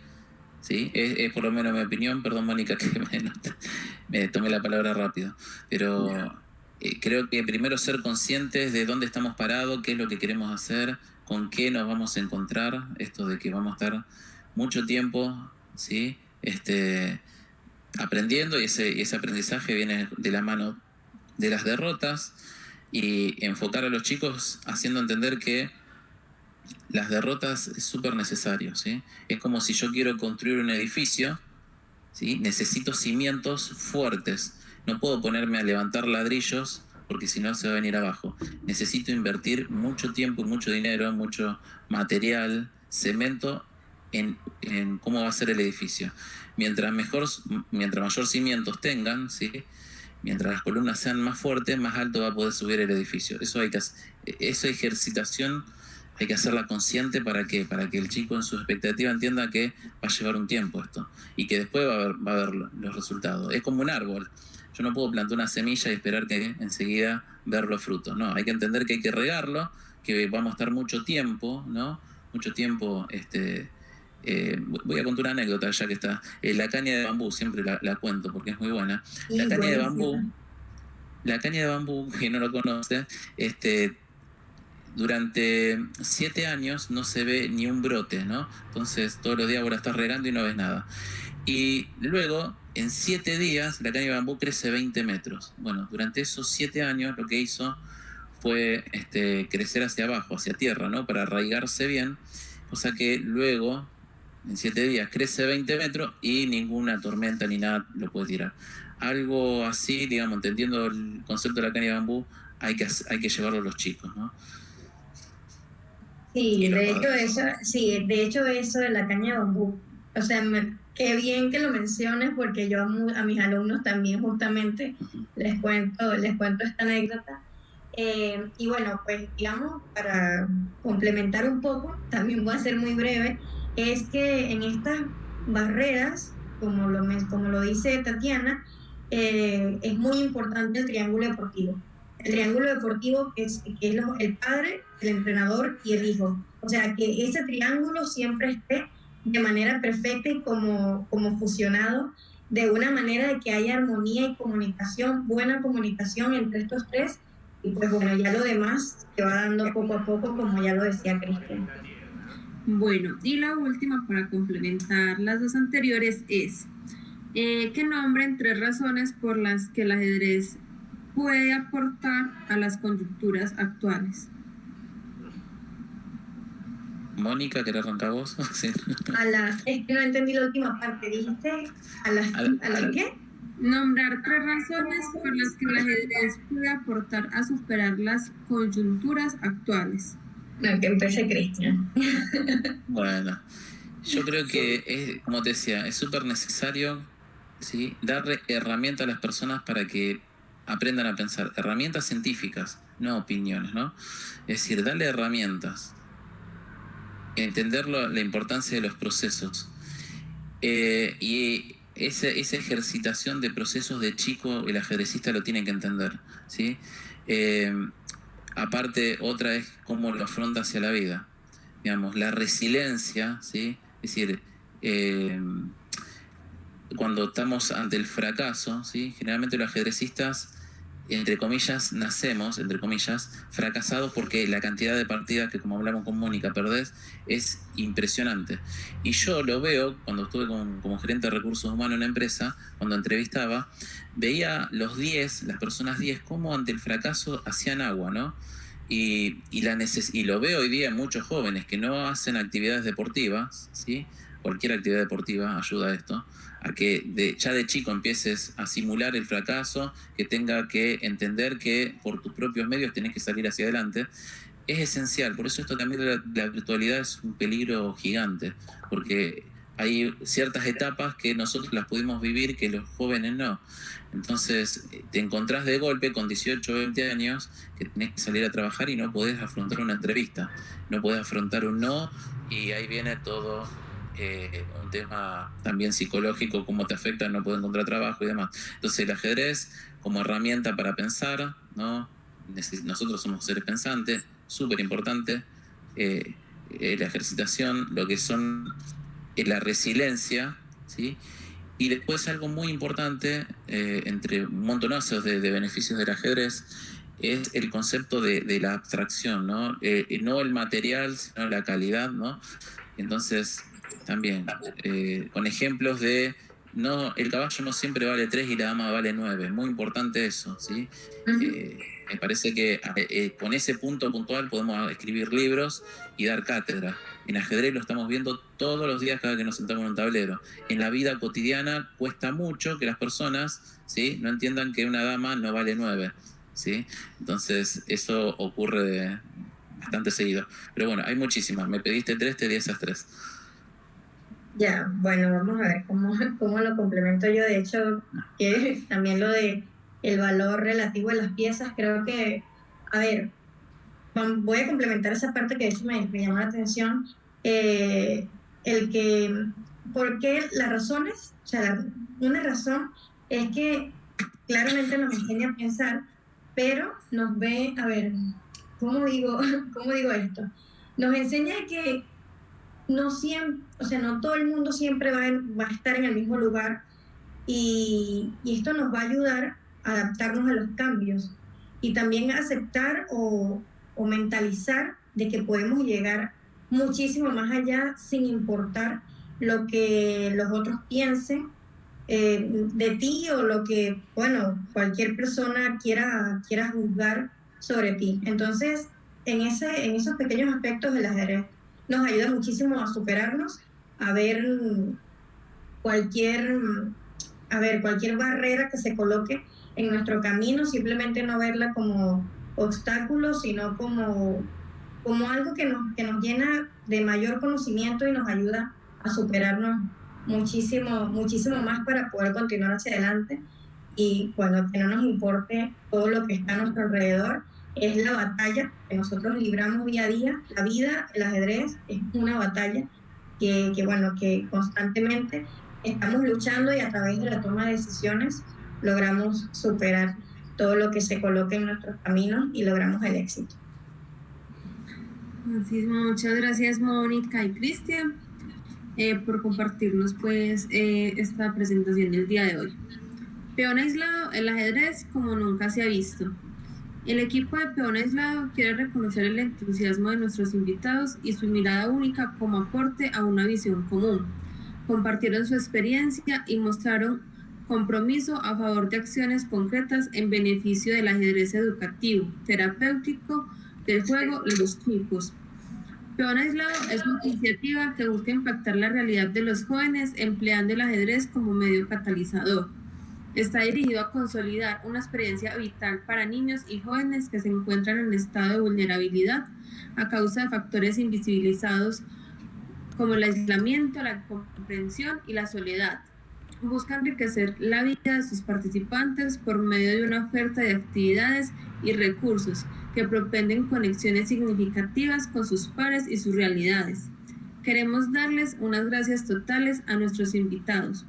¿sí? Es por lo menos mi opinión, perdón Mónica que me tomé la palabra rápido, pero creo que primero ser conscientes de dónde estamos parados, qué es lo que queremos hacer, con qué nos vamos a encontrar, esto de que vamos a estar mucho tiempo, ¿sí? Aprendiendo, y ese aprendizaje viene de la mano de las derrotas, y enfocar a los chicos haciendo entender que las derrotas es súper necesario, ¿sí? Es como si yo quiero construir un edificio, ¿sí? Necesito cimientos fuertes. No puedo ponerme a levantar ladrillos porque si no se va a venir abajo. Necesito invertir mucho tiempo, mucho dinero, mucho material, cemento en cómo va a ser el edificio. Mientras mayor cimientos tengan, ¿sí? Mientras las columnas sean más fuertes, más alto va a poder subir el edificio. Esa ejercitación hay que hacerla consciente para que el chico en su expectativa entienda que va a llevar un tiempo esto y que después va a ver los resultados. Es como un árbol. Yo no puedo plantar una semilla y esperar que enseguida ver los frutos. No, hay que entender que hay que regarlo, que vamos a estar mucho tiempo, ¿no? Mucho tiempo. Voy a contar una anécdota ya que está. La caña de bambú, siempre la cuento porque es muy buena. La caña de bambú, que no lo conoce, durante 7 años no se ve ni un brote, ¿no? Entonces todos los días vos la estás regando y no ves nada. Y luego, en 7 días, la caña de bambú crece 20 metros. Bueno, durante esos 7 años lo que hizo fue crecer hacia abajo, hacia tierra, ¿no? Para arraigarse bien, cosa que luego, en 7 días, crece 20 metros y ninguna tormenta ni nada lo puede tirar. Algo así, digamos, entendiendo el concepto de la caña de bambú, hay que llevarlo a los chicos, ¿no? Sí, de hecho eso de la caña de bambú, o sea, qué bien que lo menciones porque yo a mis alumnos también justamente les cuento esta anécdota. Y bueno, pues digamos, para complementar un poco, también voy a ser muy breve, es que en estas barreras, como lo dice Tatiana, es muy importante el triángulo deportivo. El triángulo deportivo que es el padre, el entrenador y el hijo. O sea, que ese triángulo siempre esté de manera perfecta y como fusionado, de una manera de que haya armonía y comunicación, buena comunicación entre estos tres. Y pues bueno, ya lo demás se va dando poco a poco, como ya lo decía Cristian. Bueno, y la última para complementar las dos anteriores es que nombren 3 razones por las que el ajedrez puede aportar a las coyunturas actuales. Mónica, ¿querés arrancar vos? Sí. Es que no entendí la última parte, dijiste ¿a las qué? Nombrar 3 razones por las que el ajedrez puede aportar a superar las coyunturas actuales. No, que empecé Cristian. Bueno, yo creo que como te decía, es súper necesario, ¿sí? Darle herramientas a las personas para que aprendan a pensar, herramientas científicas, no opiniones, ¿no? Es decir, darle herramientas, entender la importancia de los procesos. Y esa ejercitación de procesos de chico, el ajedrecista lo tiene que entender, ¿sí? Aparte, otra es cómo lo afronta hacia la vida. Digamos, la resiliencia, ¿sí? Es decir, cuando estamos ante el fracaso, ¿sí? Generalmente los ajedrecistas, entre comillas, nacemos, entre comillas, fracasados porque la cantidad de partidas que, como hablamos con Mónica, perdés, es impresionante. Y yo lo veo, cuando estuve como gerente de recursos humanos en una empresa, cuando entrevistaba, veía las personas 10, cómo ante el fracaso hacían agua, ¿no? Y lo veo hoy día en muchos jóvenes que no hacen actividades deportivas, ¿sí? Cualquier actividad deportiva ayuda a esto, a que ya de chico empieces a simular el fracaso, que tenga que entender que por tus propios medios tenés que salir hacia adelante. Es esencial, por eso esto también la virtualidad es un peligro gigante, porque hay ciertas etapas que nosotros las pudimos vivir que los jóvenes no. Entonces te encontrás de golpe con 18 o 20 años que tenés que salir a trabajar y no podés afrontar una entrevista, no podés afrontar un no, y ahí viene todo un tema también psicológico, cómo te afecta no poder encontrar trabajo y demás. Entonces el ajedrez como herramienta para pensar, ¿no? Nosotros somos seres pensantes, súper importante, la ejercitación, lo que son la resiliencia, ¿sí? Y después algo muy importante, entre montonazos de beneficios del ajedrez, es el concepto de la abstracción, ¿no? No el material, sino la calidad, ¿no? Entonces, también, con ejemplos de, no, el caballo no siempre vale 3 y la dama vale 9. Muy importante eso, ¿sí? Me parece que con ese punto puntual podemos escribir libros y dar cátedra. En ajedrez lo estamos viendo todos los días cada que nos sentamos en un tablero. En la vida cotidiana cuesta mucho que las personas, ¿sí?, no entiendan que una dama no vale 9, ¿sí? Entonces eso ocurre bastante seguido. Pero bueno, hay muchísimas. Me pediste 3, te di esas 3. Ya, bueno, vamos a ver cómo lo complemento yo. De hecho, que también lo de el valor relativo de las piezas, creo que, a ver, voy a complementar esa parte que de hecho me llamó la atención, ¿por qué las razones? O sea, una razón es que claramente nos enseña a pensar, pero nos ve, a ver, ¿cómo digo esto? Nos enseña que no siempre, o sea, no todo el mundo siempre va a estar en el mismo lugar, y esto nos va a ayudar a adaptarnos a los cambios y también a aceptar o mentalizar de que podemos llegar muchísimo más allá sin importar lo que los otros piensen de ti, o lo que, bueno, cualquier persona quiera juzgar sobre ti. Entonces, en esos pequeños aspectos del ajedrez nos ayuda muchísimo a superarnos, a ver cualquier barrera que se coloque en nuestro camino, simplemente no verla como obstáculo, sino como algo que nos llena de mayor conocimiento y nos ayuda a superarnos muchísimo más para poder continuar hacia adelante. Y bueno, que no nos importe todo lo que está a nuestro alrededor. Es la batalla que nosotros libramos día a día. La vida, el ajedrez, es una batalla que constantemente estamos luchando, y a través de la toma de decisiones logramos superar todo lo que se coloque en nuestros caminos y logramos el éxito. Así es, muchas gracias Mónica y Cristian por compartirnos pues esta presentación del día de hoy. Peón aislado, el ajedrez como nunca se ha visto. El equipo de Peón Aislado quiere reconocer el entusiasmo de nuestros invitados y su mirada única como aporte a una visión común. Compartieron su experiencia y mostraron compromiso a favor de acciones concretas en beneficio del ajedrez educativo, terapéutico, del juego y los chicos. Peón Aislado es una iniciativa que busca impactar la realidad de los jóvenes empleando el ajedrez como medio catalizador. Está dirigido a consolidar una experiencia vital para niños y jóvenes que se encuentran en estado de vulnerabilidad a causa de factores invisibilizados como el aislamiento, la incomprensión y la soledad. Busca enriquecer la vida de sus participantes por medio de una oferta de actividades y recursos que propenden conexiones significativas con sus pares y sus realidades. Queremos darles unas gracias totales a nuestros invitados.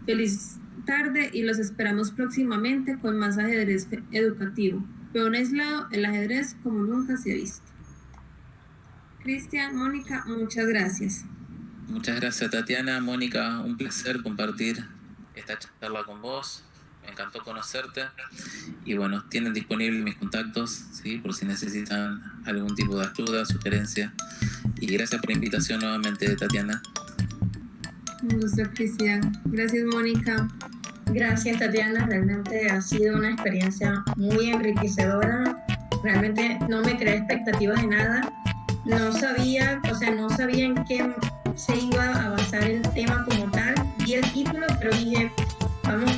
Feliz tarde y los esperamos próximamente con más ajedrez educativo. Peón Aislado, el ajedrez como nunca se ha visto. Cristian, Mónica, muchas gracias. Muchas gracias, Tatiana. Mónica, un placer compartir esta charla con vos. Me encantó conocerte. Y bueno, tienen disponibles mis contactos, ¿sí?, por si necesitan algún tipo de ayuda, sugerencia. Y gracias por la invitación nuevamente, Tatiana. Un gusto, Cristian. Gracias, Mónica. Gracias, Tatiana. Realmente ha sido una experiencia muy enriquecedora. Realmente no me creé expectativas de nada. No sabía en qué se iba a basar el tema como tal. Vi el título, pero dije, vamos